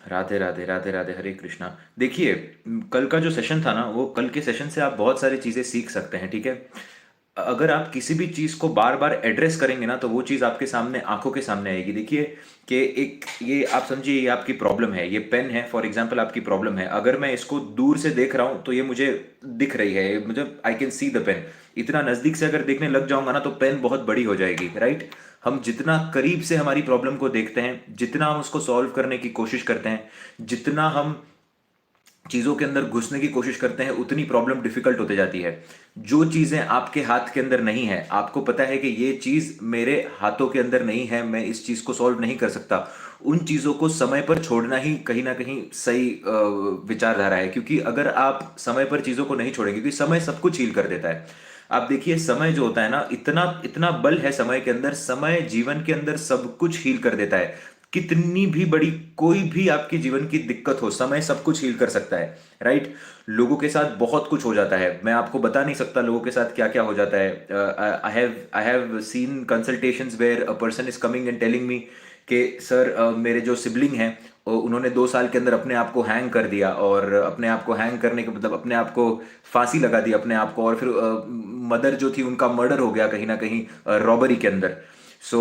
राधे राधे राधे राधे, हरे कृष्णा। देखिए, कल का जो सेशन था ना, वो कल के सेशन से आप बहुत सारी चीजें सीख सकते हैं, ठीक है। अगर आप किसी भी चीज को बार बार एड्रेस करेंगे ना, तो वो चीज आपके सामने, आंखों के सामने आएगी। देखिए कि एक ये आप समझिए, ये आपकी प्रॉब्लम है, ये पेन है फॉर एग्जांपल, आपकी प्रॉब्लम है। अगर मैं इसको दूर से देख रहा हूं तो ये मुझे दिख रही है, मुझे I can see the pen. इतना नजदीक से अगर देखने लग जाऊंगा ना, तो पेन बहुत बड़ी हो जाएगी, राइट। हम जितना करीब से हमारी प्रॉब्लम को देखते हैं, जितना हम उसको सॉल्व करने की कोशिश करते हैं, जितना हम चीजों के अंदर घुसने की कोशिश करते हैं, उतनी प्रॉब्लम डिफिकल्ट होते जाती है। जो चीजें आपके हाथ के अंदर नहीं है, आपको पता है कि ये चीज मेरे हाथों के अंदर नहीं है, मैं इस चीज को सॉल्व नहीं कर सकता, उन चीजों को समय पर छोड़ना ही कहीं ना कहीं सही विचारधारा है। क्योंकि अगर आप समय पर चीजों को नहीं छोड़ेंगे, क्योंकि समय सब कुछ हील कर देता है। आप देखिए, समय जो होता है ना, इतना इतना बल है समय के अंदर, समय जीवन के अंदर सब कुछ हील कर देता है। कितनी भी बड़ी कोई भी आपकी जीवन की दिक्कत हो, समय सब कुछ हील कर सकता है, राइट। लोगों के साथ बहुत कुछ हो जाता है, मैं आपको बता नहीं सकता लोगों के साथ क्या क्या हो जाता है। I have seen consultations where a person is coming and telling me कि सर, मेरे जो सिबलिंग हैं, उन्होंने 2 साल के अंदर अपने आप को हैंग कर दिया, और अपने आप को हैंग करने के मतलब अपने आप को फांसी लगा दी अपने आप को, और फिर मदर जो थी उनका मर्डर हो गया कहीं ना कहीं रॉबरी के अंदर। सो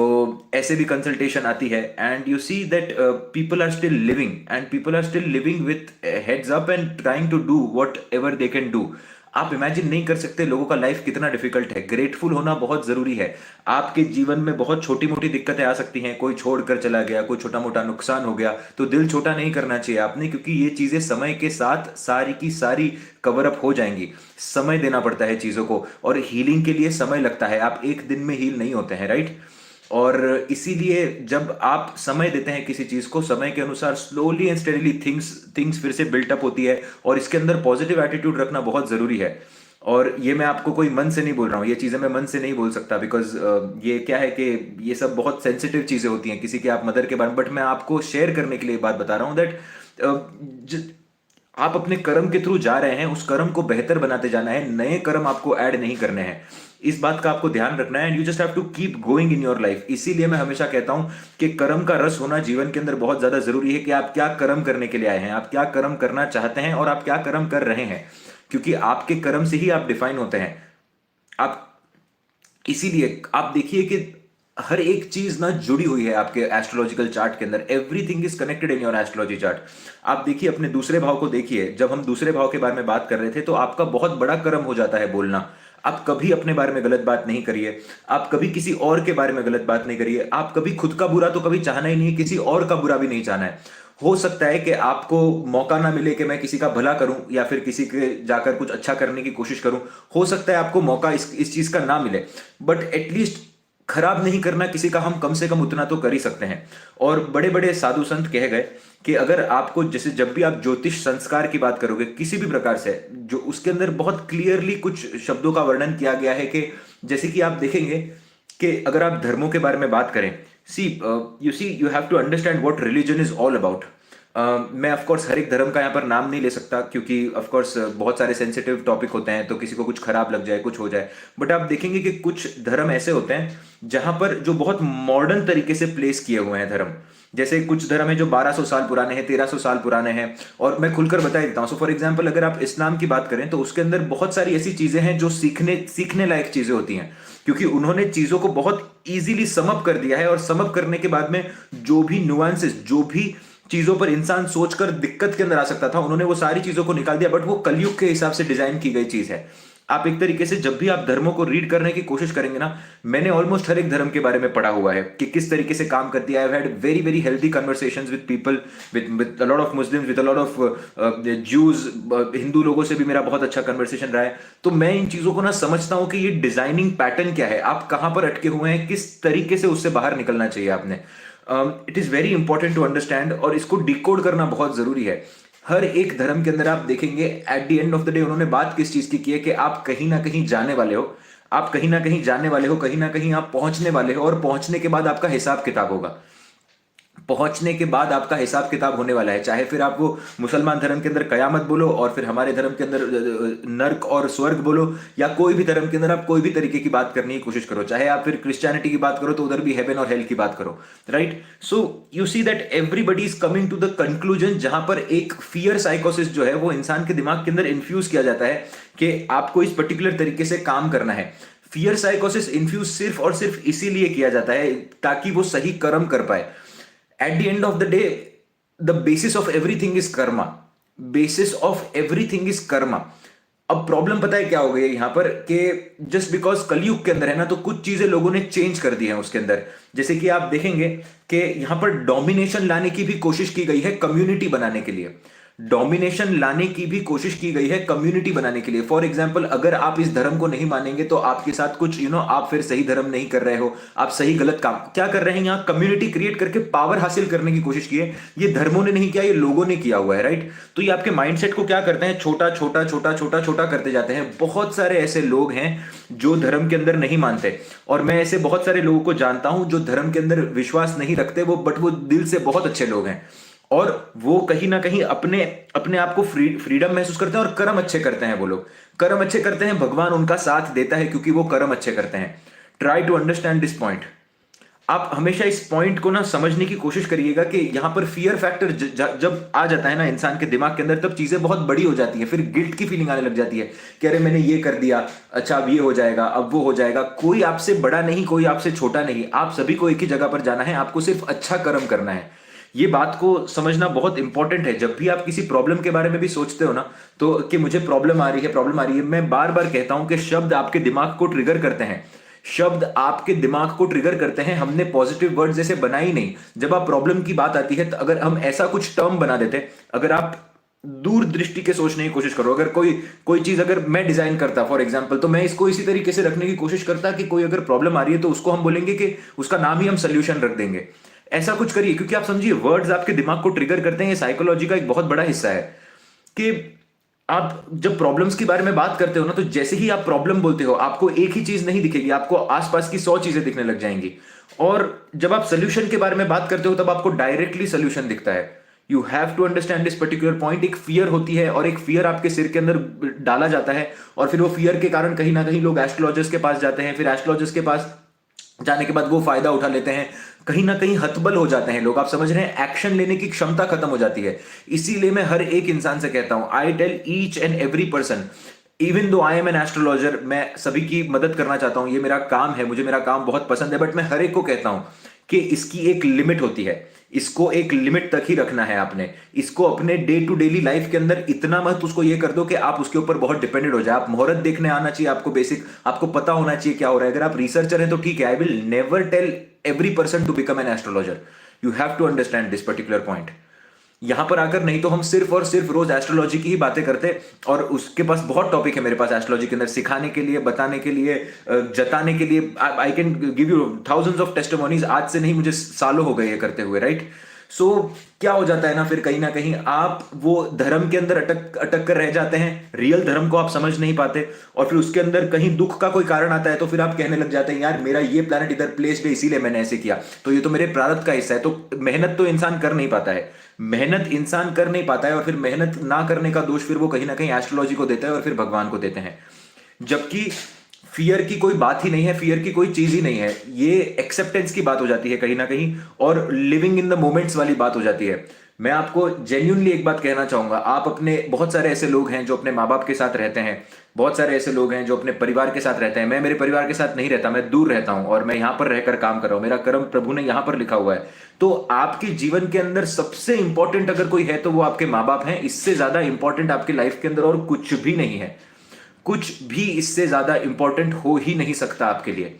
ऐसे भी कंसल्टेशन आती है, and you see that people are still living, and people are still living with heads up and trying to do whatever they can do. आप इमेजिन नहीं कर सकते लोगों का लाइफ कितना डिफिकल्ट है। ग्रेटफुल होना बहुत जरूरी है। आपके जीवन में बहुत छोटी मोटी दिक्कतें आ सकती हैं, कोई छोड़कर चला गया, कोई छोटा मोटा नुकसान हो गया, तो दिल छोटा नहीं करना चाहिए आपने, क्योंकि ये चीजें समय के साथ सारी की सारी कवर अप हो जाएंगी। समय देना पड़ता है चीजों को, और हीलिंग के लिए समय लगता है, आप एक दिन में हील नहीं होते हैं, राइट। और इसीलिए जब आप समय देते हैं किसी चीज को, समय के अनुसार slowly and steadily things things फिर से बिल्टअप होती है, और इसके अंदर पॉजिटिव एटीट्यूड रखना बहुत जरूरी है। और ये मैं आपको कोई मन से नहीं बोल रहा हूँ, ये चीजें मैं मन से नहीं बोल सकता, बिकॉज ये क्या है कि ये सब बहुत सेंसिटिव चीजें होती हैं किसी के आप मदर के बारे में। बट मैं आपको शेयर करने के लिए बात बता रहा हूँ दैट आप अपने कर्म के थ्रू जा रहे हैं, उस कर्म को बेहतर बनाते जाना है, नए कर्म आपको ऐड नहीं करने हैं। इस बात का आपको ध्यान रखना है, and you just have to keep going in your life. इसीलिए मैं हमेशा कहता हूं कि कर्म का रस होना जीवन के अंदर बहुत ज्यादा जरूरी है, कि आप क्या कर्म करने के लिए आए हैं, आप क्या कर्म करना चाहते हैं, और आप क्या कर्म कर रहे हैं। क्योंकि आपके कर्म से ही आप डिफाइन होते हैं। आप इसीलिए आप देखिए कि हर एक चीज ना जुड़ी हुई है आपके एस्ट्रोलॉजिकल चार्ट के अंदर, everything is connected in your astrology chart. आप देखिए अपने दूसरे भाव को देखिए, जब हम दूसरे भाव के बारे में बात कर रहे थे, तो आपका बहुत बड़ा कर्म हो जाता है बोलना। आप कभी अपने बारे में गलत बात नहीं करिए, आप कभी किसी और के बारे में गलत बात नहीं करिए, आप कभी खुद का बुरा तो कभी चाहना ही नहीं, किसी और का बुरा भी नहीं चाहना है। हो सकता है कि आपको मौका ना मिले कि मैं किसी का भला करूं, या फिर किसी के जाकर कुछ अच्छा करने की कोशिश करूं। हो सकता है आपको मौका इस चीज का ना मिले, बट एटलीस्ट खराब नहीं करना किसी का, हम कम से कम उतना तो कर ही सकते हैं। और बड़े बड़े साधु संत कह गए कि अगर आपको, जैसे जब भी आप ज्योतिष संस्कार की बात करोगे किसी भी प्रकार से, जो उसके अंदर बहुत क्लियरली कुछ शब्दों का वर्णन किया गया है, कि जैसे कि आप देखेंगे कि अगर आप धर्मों के बारे में बात करें, see you have to understand what religion is all about. मैं ऑफ कोर्स हर एक धर्म का यहाँ पर नाम नहीं ले सकता, क्योंकि ऑफ कोर्स बहुत सारे सेंसिटिव टॉपिक होते हैं, तो किसी को कुछ खराब लग जाए, कुछ हो जाए। बट आप देखेंगे कि कुछ धर्म ऐसे होते हैं जहां पर जो बहुत मॉडर्न तरीके से प्लेस किए हुए हैं धर्म। जैसे कुछ धर्म है जो 1200 साल पुराने हैं, 1300 साल पुराने हैं। और मैं खुलकर बता ही देता हूँ, सो फॉर एग्जाम्पल अगर आप इस्लाम की बात करें, तो उसके अंदर बहुत सारी ऐसी चीजें हैं जो सीखने सीखने लायक चीजें होती हैं, क्योंकि उन्होंने चीजों को बहुत इजीली समअप कर दिया है, और समअप करने के बाद में जो भी नुआंसेस, जो भी चीजों पर इंसान सोचकर दिक्कत के अंदर आ सकता था, उन्होंने वो सारी चीजों को निकाल दिया। बट वो कलयुग के हिसाब से डिजाइन की गई चीज है। आप एक तरीके से जब भी आप धर्मों को रीड करने की कोशिश करेंगे ना, मैंने ऑलमोस्ट हर एक धर्म के बारे में पढ़ा हुआ है कि किस तरीके से काम करती है। I have had very very healthy conversations with people, with a lot of Muslims, with a lot of Jews. Hindu लोगों से भी मेरा बहुत अच्छा कन्वर्सेशन रहा है। तो मैं इन चीजों को ना समझता हूं कि ये डिजाइनिंग पैटर्न क्या है, आप कहां पर अटके हुए हैं, किस तरीके से उससे बाहर निकलना चाहिए आपने। It is very important to understand, और इसको डिकोड करना बहुत जरूरी है। हर एक धर्म के अंदर आप देखेंगे eight the end of the day उन्होंने बात किस चीज की है, कि आप कहीं ना कहीं जाने वाले हो, आप कहीं ना कहीं जाने वाले हो, कहीं ना कहीं आप पहुंचने वाले हो, और पहुंचने के बाद आपका हिसाब किताब होगा। पहुंचने के बाद आपका हिसाब किताब होने वाला है। चाहे फिर आप वो मुसलमान धर्म के अंदर कयामत बोलो, और फिर हमारे धर्म के अंदर नर्क और स्वर्ग बोलो, या कोई भी धर्म के अंदर आप कोई भी तरीके की बात करने की कोशिश करो, चाहे आप फिर क्रिश्चियनिटी की बात करो तो उधर भी हेवन और हेल की बात करो, right. So you see that everybody is coming to the conclusion, जहां पर एक फियर साइकोसिस जो है वो इंसान के दिमाग के अंदर इन्फ्यूज किया जाता है कि आपको इस पर्टिकुलर तरीके से काम करना है। फियर साइकोसिस इन्फ्यूज सिर्फ और सिर्फ इसीलिए किया जाता है ताकि वो सही कर्म कर पाए। At the end of the day, the basis of everything is karma. Basis of everything is karma. अब प्रॉब्लम पता है क्या हो गई है यहां पर, कि जस्ट बिकॉज कलयुग के अंदर है ना, तो कुछ चीजें लोगों ने चेंज कर दी है उसके अंदर। जैसे कि आप देखेंगे कि यहां पर डोमिनेशन लाने की भी कोशिश की गई है कम्युनिटी बनाने के लिए। डोमिनेशन लाने की भी कोशिश की गई है कम्युनिटी बनाने के लिए। फॉर एग्जाम्पल, अगर आप इस धर्म को नहीं मानेंगे तो आपके साथ कुछ आप फिर सही धर्म नहीं कर रहे हो, आप सही गलत काम क्या कर रहे हैं, यहां कम्युनिटी क्रिएट करके पावर हासिल करने की कोशिश की है। ये धर्मों ने नहीं किया, ये लोगों ने किया हुआ है, राइट। तो ये आपके माइंडसेट को क्या करते हैं, छोटा छोटा छोटा छोटा छोटा करते जाते हैं। बहुत सारे ऐसे लोग हैं जो धर्म के अंदर नहीं मानते, और मैं ऐसे बहुत सारे लोगों को जानता हूं जो धर्म के अंदर विश्वास नहीं रखते, बट वो दिल से बहुत अच्छे लोग हैं, और वो कहीं ना कहीं अपने अपने आप को फ्रीडम महसूस करते हैं और कर्म अच्छे करते हैं। वो लोग कर्म अच्छे करते हैं, भगवान उनका साथ देता है क्योंकि वो कर्म अच्छे करते हैं। Try to understand this point. आप हमेशा इस पॉइंट को ना समझने की कोशिश करिएगा कि यहां पर फियर फैक्टर जब आ जाता है ना इंसान के दिमाग के अंदर, तब चीजें बहुत बड़ी हो जाती है। फिर गिल्ट की फीलिंग आने लग जाती है कि अरे मैंने ये कर दिया, अच्छा अब ये हो जाएगा, अब वो हो जाएगा। कोई आपसे बड़ा नहीं, कोई आपसे छोटा नहीं, आप सभी को एक ही जगह पर जाना है, आपको सिर्फ अच्छा कर्म करना है। ये बात को समझना बहुत इंपॉर्टेंट है। जब भी आप किसी प्रॉब्लम के बारे में भी सोचते हो ना, तो कि मुझे प्रॉब्लम आ रही है, प्रॉब्लम आ रही है, मैं बार बार कहता हूं कि शब्द आपके दिमाग को ट्रिगर करते हैं। शब्द आपके दिमाग को ट्रिगर करते हैं। हमने पॉजिटिव वर्ड जैसे बनाई नहीं। जब आप प्रॉब्लम की बात आती है तो अगर हम ऐसा कुछ टर्म बना देते, अगर आप दूर दृष्टि के सोचने की कोशिश करो, अगर कोई चीज अगर मैं डिजाइन करता फॉर एग्जांपल, तो मैं इसको इसी तरीके से रखने की कोशिश करता कि कोई अगर प्रॉब्लम आ रही है तो उसको हम बोलेंगे कि उसका नाम ही हम सोल्यूशन रख देंगे। ऐसा कुछ करिए, क्योंकि आप समझिए वर्ड्स आपके दिमाग को ट्रिगर करते हैं। ये साइकोलॉजी का एक बहुत बड़ा हिस्सा है कि आप जब प्रॉब्लम्स के बारे में बात करते हो ना, तो जैसे ही आप प्रॉब्लम बोलते हो, आपको एक ही चीज नहीं दिखेगी, आपको आसपास की 100 चीजें दिखने लग जाएंगी। और जब आप सोल्यूशन के बारे में बात करते हो, तब आपको डायरेक्टली सोल्यूशन दिखता है। You have to understand this particular point. एक फियर होती है, और एक फियर आपके सिर के अंदर डाला जाता है, और फिर वो फियर के कारण कहीं ना कहीं लोग एस्ट्रोलॉजर्स के पास जाते हैं। फिर एस्ट्रोलॉजर्स के पास जाने के बाद वो फायदा उठा लेते हैं, कहीं ना कहीं हतबल हो जाते हैं लोग। आप समझ रहे हैं, एक्शन लेने की क्षमता खत्म हो जाती है। इसीलिए मैं हर एक इंसान से कहता हूं, I tell each and every person, even though I M N astrologer, मैं सभी की मदद करना चाहता हूं, ये मेरा काम है, मुझे मेरा काम बहुत पसंद है, बट मैं हर एक को कहता हूं कि इसकी एक लिमिट होती है। इसको एक लिमिट तक ही रखना है आपने। इसको अपने डे टू डेली लाइफ के अंदर इतना मत उसको ये कर दो कि आप उसके ऊपर बहुत डिपेंडेंट हो जाए। आप मुहूर्त देखने आना चाहिए आपको, बेसिक आपको पता होना चाहिए क्या हो रहा है। अगर आप रिसर्चर हैं तो ठीक है, I will never tell every person to become an astrologer. You have to understand this particular point. यहां पर आकर नहीं तो हम सिर्फ और सिर्फ रोज एस्ट्रोलॉजी की ही बातें करते, और उसके पास बहुत टॉपिक है मेरे पास एस्ट्रोलॉजी के अंदर, सिखाने के लिए, बताने के लिए, जताने के लिए। I can give you thousands of testimonies. आज से नहीं, मुझे सालों हो गए ये करते हुए, राइट। सो क्या हो जाता है ना, फिर कहीं ना कहीं आप वो धर्म के अंदर अटक कर रह जाते हैं। रियल धर्म को आप समझ नहीं पाते, और फिर उसके अंदर कहीं दुख का कोई कारण आता है तो फिर आप कहने लग जाते हैं, यार मेरा ये प्लैनेट इधर प्लेस्ड है इसीलिए मैंने ऐसे किया, तो ये तो मेरे प्रारब्ध का हिस्सा है। तो मेहनत तो इंसान कर नहीं पाता है, मेहनत इंसान कर नहीं पाता है, और फिर मेहनत ना करने का दोष फिर वो कहीं ना कहीं एस्ट्रोलॉजी को देता है और फिर भगवान को देते हैं। जबकि फियर की कोई बात ही नहीं है, फियर की कोई चीज ही नहीं है। ये एक्सेप्टेंस की बात हो जाती है कहीं ना कहीं, और लिविंग इन द मोमेंट्स वाली बात हो जाती है। मैं आपको जेन्युइनली एक बात कहना चाहूंगा, आप अपने बहुत सारे ऐसे लोग हैं जो अपने माँ बाप के साथ रहते हैं, बहुत सारे ऐसे लोग हैं जो अपने परिवार के साथ रहते हैं। मैं मेरे परिवार के साथ नहीं रहता, मैं दूर रहता हूं, और मैं यहां पर रहकर काम कर रहा हूं। मेरा कर्म प्रभु ने यहां पर लिखा हुआ है। तो आपके जीवन के अंदर सबसे इंपॉर्टेंट अगर कोई है तो वो आपके माँ बाप हैं। इससे ज्यादा इंपॉर्टेंट आपकी लाइफ के अंदर और कुछ भी नहीं है। कुछ भी इससे ज्यादा इंपॉर्टेंट हो ही नहीं सकता आपके लिए।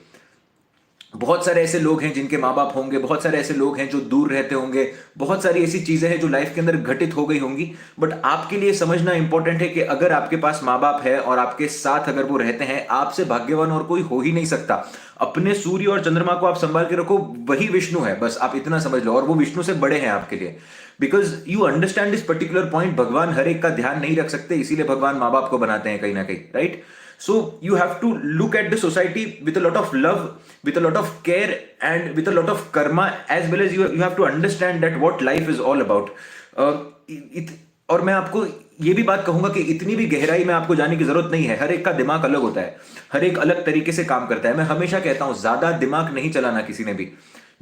बहुत सारे ऐसे लोग हैं जिनके माँ बाप होंगे, बहुत सारे ऐसे लोग हैं जो दूर रहते होंगे, बहुत सारी ऐसी चीजें हैं जो लाइफ के अंदर घटित हो गई होंगी, बट आपके लिए समझना इंपॉर्टेंट है कि अगर आपके पास माँ बाप है और आपके साथ अगर वो रहते हैं, आपसे भाग्यवान और कोई हो ही नहीं सकता। अपने सूर्य और चंद्रमा को आप संभाल के रखो, वही विष्णु है, बस आप इतना समझ लो, और वो विष्णु से बड़े हैं आपके लिए। Because you understand this particular point. भगवान हर एक का ध्यान नहीं रख सकते, इसीलिए भगवान माँ बाप को बनाते हैं कहीं ना कहीं, right. So you have to look at the society with a lot of love, with a lot of care, and with a lot of karma, as well as you have to understand that what life is all about. और मैं आपको ये भी बात कहूंगा कि इतनी भी गहराई में आपको जाने की जरूरत नहीं है। हर एक का दिमाग अलग होता है, हर एक अलग तरीके से काम करता है। मैं हमेशा कहता हूं ज्यादा दिमाग नहीं चलाना किसी ने भी।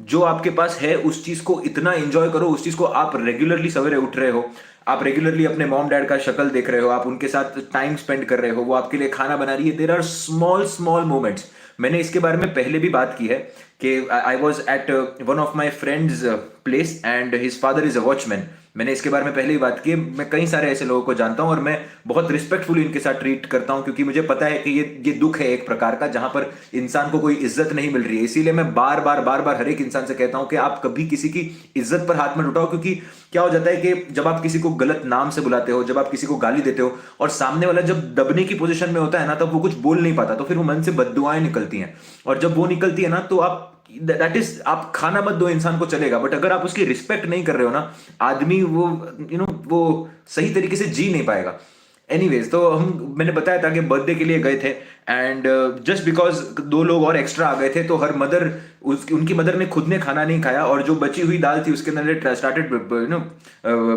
जो आपके पास है उस चीज को इतना एंजॉय करो, उस चीज को आप रेगुलरली सवेरे उठ रहे हो, आप रेगुलरली अपने मॉम डैड का शक्ल देख रहे हो, आप उनके साथ टाइम स्पेंड कर रहे हो, वो आपके लिए खाना बना रही है। There are small small moments. मैंने इसके बारे में पहले भी बात की है कि I was at one of my friends place and his father is a watchman. मैंने इसके बारे में पहले ही बात की है। मैं कई सारे ऐसे लोगों को जानता हूं और मैं बहुत रिस्पेक्टफुली इनके साथ ट्रीट करता हूं, क्योंकि मुझे पता है कि ये दुख है एक प्रकार का, जहां पर इंसान को कोई इज्जत नहीं मिल रही है। इसीलिए मैं बार बार हर एक इंसान से कहता हूं कि आप कभी किसी की इज्जत पर हाथ मत उठाओ, क्योंकि क्या हो जाता है कि जब आप किसी को गलत नाम से बुलाते हो, जब आप किसी को गाली देते हो और सामने वाला जब दबने की पोजीशन में होता है ना, तब वो कुछ बोल नहीं पाता, तो फिर वो मन से बद्दुआएं निकलती हैं। और जब वो निकलती है ना, तो आप दैट इज, आप खाना मत दो इंसान को चलेगा, बट अगर आप उसकी रिस्पेक्ट नहीं कर रहे हो ना, आदमी वो वो सही तरीके से जी नहीं पाएगा। एनीवेज, तो मैंने बताया था कि बर्थडे के लिए गए थे एंड जस्ट बिकॉज दो लोग और एक्स्ट्रा आ गए थे, तो हर मदर, उनकी मदर ने खुद ने खाना नहीं खाया और जो बची हुई दाल थी उसके अंदर started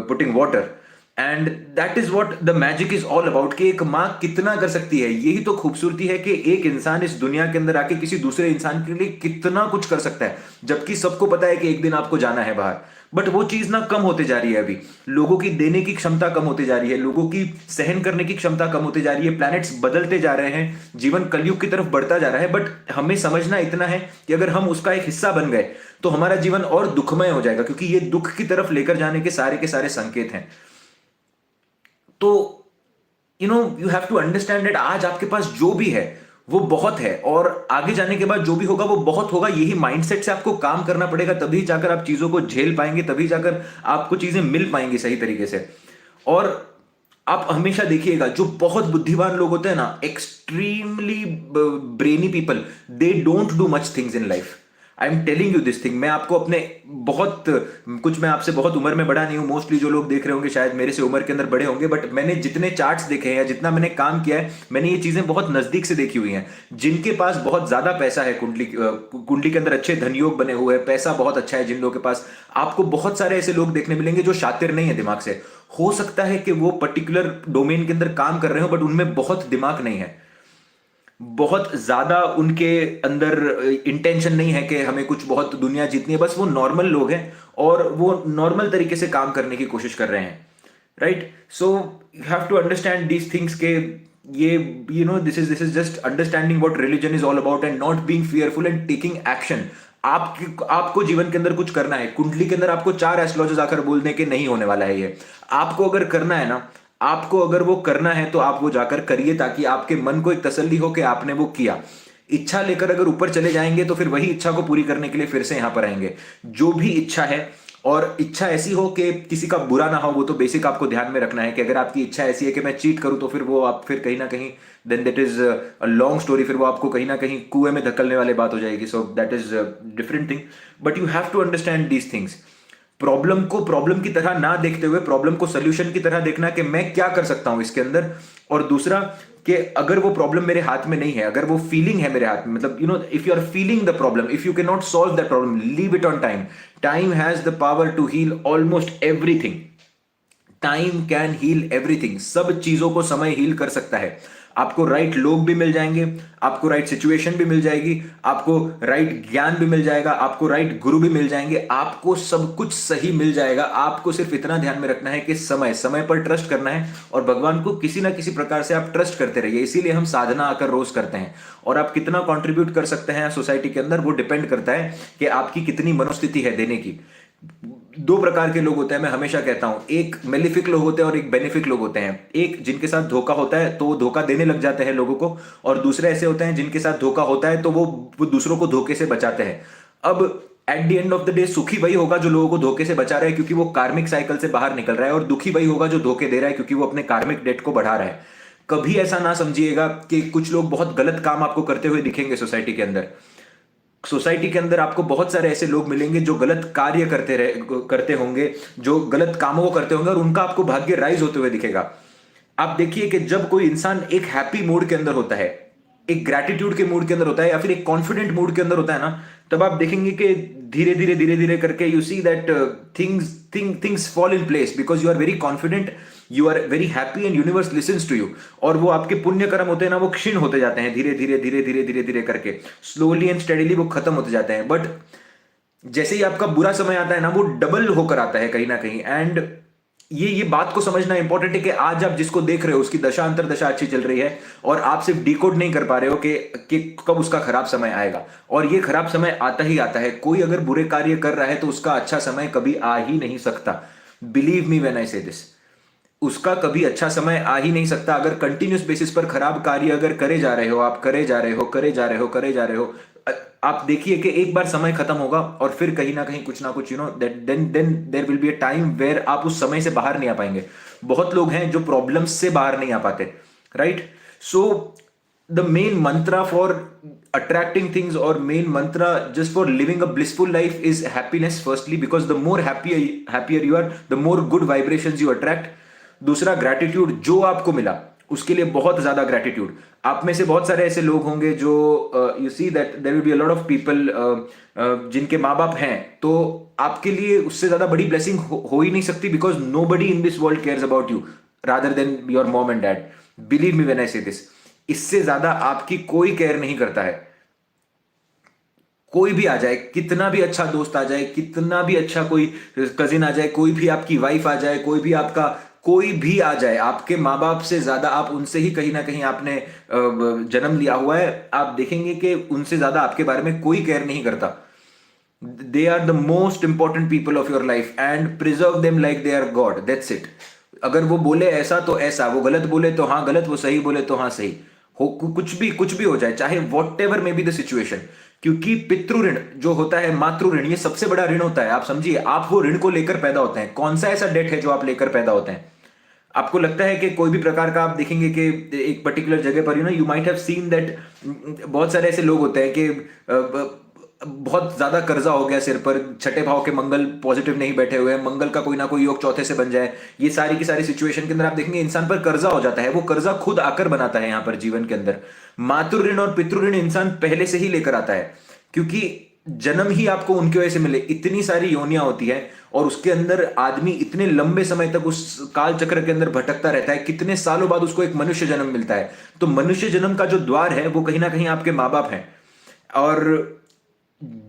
putting water. And that is what the magic is all about, कि एक माँ कितना कर सकती है। यही तो खूबसूरती है कि एक इंसान इस दुनिया के अंदर आके किसी दूसरे इंसान के लिए कितना कुछ कर सकता है, जबकि सबको पता है कि एक दिन आपको जाना है बाहर। बट वो चीज ना कम होते जा रही है अभी। लोगों की देने की क्षमता कम होती जा रही है, लोगों की सहन करने की क्षमता कम होती जा रही है, प्लैनेट्स बदलते जा रहे हैं, जीवन कलयुग की तरफ बढ़ता जा रहा है। बट हमें समझना इतना है कि अगर हम उसका एक हिस्सा बन गए तो हमारा जीवन और दुखमय हो जाएगा, क्योंकि ये दुख की तरफ लेकर जाने के सारे संकेत हैं। तो you have to understand that आज आपके पास जो भी है वो बहुत है, और आगे जाने के बाद जो भी होगा वो बहुत होगा। यही माइंडसेट से आपको काम करना पड़ेगा, तभी जाकर आप चीजों को झेल पाएंगे, तभी जाकर आपको चीजें मिल पाएंगी सही तरीके से। और आप हमेशा देखिएगा, जो बहुत बुद्धिमान लोग होते हैं ना, extremely brainy people, they don't do much things in life. I am telling you this thing. मैं आपको अपने बहुत कुछ, मैं आपसे बहुत उम्र में बड़ा नहीं हूं, मोस्टली जो लोग देख रहे होंगे शायद मेरे से उम्र के अंदर बड़े होंगे, बट मैंने जितने चार्ट्स देखे हैं या जितना मैंने काम किया है, मैंने ये चीजें बहुत नजदीक से देखी हुई हैं। जिनके पास बहुत ज्यादा पैसा है, कुंडली के अंदर अच्छे धनयोग बने हुए हैं, पैसा बहुत अच्छा है जिन लोगों के पास, आपको बहुत सारे ऐसे लोग देखने मिलेंगे जो शातिर नहीं है दिमाग से। हो सकता है कि वो पर्टिकुलर डोमेन के अंदर काम कर रहे हो, बट उनमें बहुत दिमाग नहीं है, बहुत ज्यादा उनके अंदर इंटेंशन नहीं है कि हमें कुछ बहुत दुनिया जीतनी है। बस वो नॉर्मल लोग हैं और वो नॉर्मल तरीके से काम करने की कोशिश कर रहे हैं, right? So you have to understand these things के ये this is just understanding what religion is all about and not being fearful and taking action. आपको जीवन के अंदर कुछ करना है। कुंडली के अंदर आपको 4 एस्ट्रोलॉजर्स आकर बोलने के नहीं होने वाला है ये। आपको अगर करना है ना, आपको अगर वो करना है तो आप वो जाकर करिए, ताकि आपके मन को एक तसल्ली हो कि आपने वो किया। इच्छा लेकर अगर ऊपर चले जाएंगे तो फिर वही इच्छा को पूरी करने के लिए फिर से यहां पर आएंगे। जो भी इच्छा है, और इच्छा ऐसी हो कि किसी का बुरा ना हो, वो तो बेसिक आपको ध्यान में रखना है कि अगर आपकी इच्छा ऐसी है कि मैं चीट करूं, तो फिर वो आप फिर कहीं ना कहीं, then that is a long story, फिर वो आपको कहीं ना कहीं कुएं में धकेलने वाली बात हो जाएगी। So that is different thing, but you have to understand these things. Problem को प्रॉब्लम की तरह ना देखते हुए प्रॉब्लम को सोल्यूशन की तरह देखना कि मैं क्या कर सकता हूं इसके अंदर। और दूसरा कि अगर वो प्रॉब्लम मेरे हाथ में नहीं है, अगर वो फीलिंग है मेरे हाथ में, मतलब if you are feeling the problem, if you can not solve that problem, leave it on time. Time has the power to heal almost everything. Time can heal everything. सब चीजों को समय हील कर सकता है। आपको राइट लोग भी मिल जाएंगे, आपको राइट सिचुएशन भी मिल जाएगी, आपको राइट ज्ञान भी मिल जाएगा, आपको राइट गुरु भी मिल जाएंगे, आपको सब कुछ सही मिल जाएगा। आपको सिर्फ इतना ध्यान में रखना है कि समय पर ट्रस्ट करना है, और भगवान को किसी ना किसी प्रकार से आप ट्रस्ट करते रहिए। इसीलिए हम साधना आकर रोज करते हैं, और आप कितना कंट्रीब्यूट कर सकते हैं सोसाइटी के अंदर, वो डिपेंड करता है कि आपकी कितनी मनोस्थिति है देने की। 2 प्रकार के लोग होते हैं, मैं हमेशा कहता हूं, एक मेलिफिक लोग होते हैं और एक बेनिफिक लोग होते हैं। एक जिनके साथ धोखा होता है तो वो धोखा देने लग जाते हैं लोगों को, और दूसरे ऐसे होते हैं जिनके साथ धोखा होता है तो वो दूसरों को धोखे से बचाते हैं। अब eight the end of the day सुखी वही होगा जो लोगों को धोखे से बचा रहा है, क्योंकि वो कार्मिक साइकिल से बाहर निकल रहा है, और दुखी वही होगा जो धोखे दे रहा है, क्योंकि वो अपने कार्मिक डेट को बढ़ा रहा है। कभी ऐसा ना समझिएगा कि कुछ लोग बहुत गलत काम आपको करते हुए दिखेंगे सोसाइटी के अंदर। सोसाइटी के अंदर आपको बहुत सारे ऐसे लोग मिलेंगे जो गलत कार्य करते होंगे, जो गलत कामों को करते होंगे, और उनका आपको भाग्य राइज होते हुए दिखेगा। आप देखिए कि जब कोई इंसान एक हैप्पी मूड के अंदर होता है, एक ग्रैटिट्यूड के मूड के अंदर होता है, या फिर एक कॉन्फिडेंट मूड के अंदर होता है ना, तब आप देखेंगे कि धीरे धीरे करके you see that things fall in place because you are very confident, you are very happy and universe listens to you. और वो आपके पुण्य कर्म होते हैं ना, वो क्षीण होते जाते हैं धीरे धीरे करके, स्लोली एंड स्टेडीली वो खत्म होते जाते हैं। बट जैसे ही आपका बुरा समय आता है ना, वो डबल होकर आता है कहीं ना कहीं। एंड ये बात को समझना इंपॉर्टेंट है कि आज आप जिसको देख रहे हो उसकी दशा अंतरदशा अच्छी चल रही है, और आप सिर्फ डिकोड नहीं कर पा रहे हो कि कब उसका खराब समय आएगा। और ये खराब समय आता ही आता है। कोई अगर बुरे कार्य कर रहा है तो उसका अच्छा समय कभी आ ही नहीं सकता। Believe me when I say this, उसका कभी अच्छा समय आ ही नहीं सकता। अगर कंटिन्यूस बेसिस पर खराब कार्य अगर करे जा रहे हो, आप करे जा रहे हो, आप देखिए कि एक बार समय खत्म होगा और फिर कहीं ना कहीं कुछ ना कुछ then there will be a time where आप उस समय से बाहर नहीं आ पाएंगे। बहुत लोग हैं जो प्रॉब्लम्स से बाहर नहीं आ पाते, right? So the main mantra for attracting things, और main mantra just for living a blissful life is happiness firstly, because the more happier you are, the more good vibrations you attract. दूसरा, ग्रैटिट्यूड, जो आपको मिला उसके लिए बहुत ज्यादा ग्रैटिट्यूड। आप में से बहुत सारे ऐसे लोग होंगे जो you see that there will be a lot of people जिनके माँ बाप हैं, तो आपके लिए उससे ज्यादा बड़ी ब्लेसिंग हो ही नहीं सकती, because nobody in this world cares about you rather than your mom and dad. Believe me when I say this, इससे ज्यादा आपकी कोई केयर नहीं करता है। कोई भी आ जाए, कितना भी अच्छा दोस्त आ जाए, कितना भी अच्छा कोई कजिन आ जाए, कोई भी आपकी वाइफ आ जाए, कोई भी आ जाए, आपके माँ बाप से ज्यादा आप उनसे ही कहीं ना कहीं आपने जन्म लिया हुआ है। आप देखेंगे कि उनसे ज्यादा आपके बारे में कोई केयर नहीं करता। They are the most important people of your life and preserve them like they are God, that's it. अगर वो बोले ऐसा तो ऐसा, वो गलत बोले तो हाँ गलत, वो सही बोले तो हाँ सही, हो कुछ भी हो जाए, चाहे what ever may be the situation. क्योंकि पितृ ऋण जो होता है, मातृ ऋण, ये सबसे बड़ा ऋण होता है। आप समझिए, आप वो ऋण को लेकर पैदा होते हैं। कौन सा ऐसा डेट है जो आप लेकर पैदा होते हैं? आपको लगता है कि कोई भी प्रकार का, आप देखेंगे कि एक पर्टिकुलर जगह पर you might have seen that बहुत सारे ऐसे लोग होते हैं कि बहुत ज्यादा कर्जा हो गया सिर पर, छठे भाव के मंगल पॉजिटिव नहीं बैठे हुए हैं, मंगल का कोई ना कोई योग चौथे से बन जाए, ये सारी की सारी सिचुएशन के अंदर आप देखेंगे इंसान पर कर्जा हो जाता है। वो कर्जा खुद आकर बनाता है यहाँ पर जीवन के अंदर। मातृ ऋण और पितृ ऋण इंसान पहले से ही लेकर आता है, क्योंकि जन्म ही आपको उनकी वजह से मिले। इतनी सारी योनियां होती है और उसके अंदर आदमी इतने लंबे समय तक उस काल चक्र के अंदर भटकता रहता है, कितने सालों बाद उसको एक मनुष्य जन्म मिलता है। तो मनुष्य जन्म का जो द्वार है वो कहीं ना कहीं आपके माँ बाप हैं। और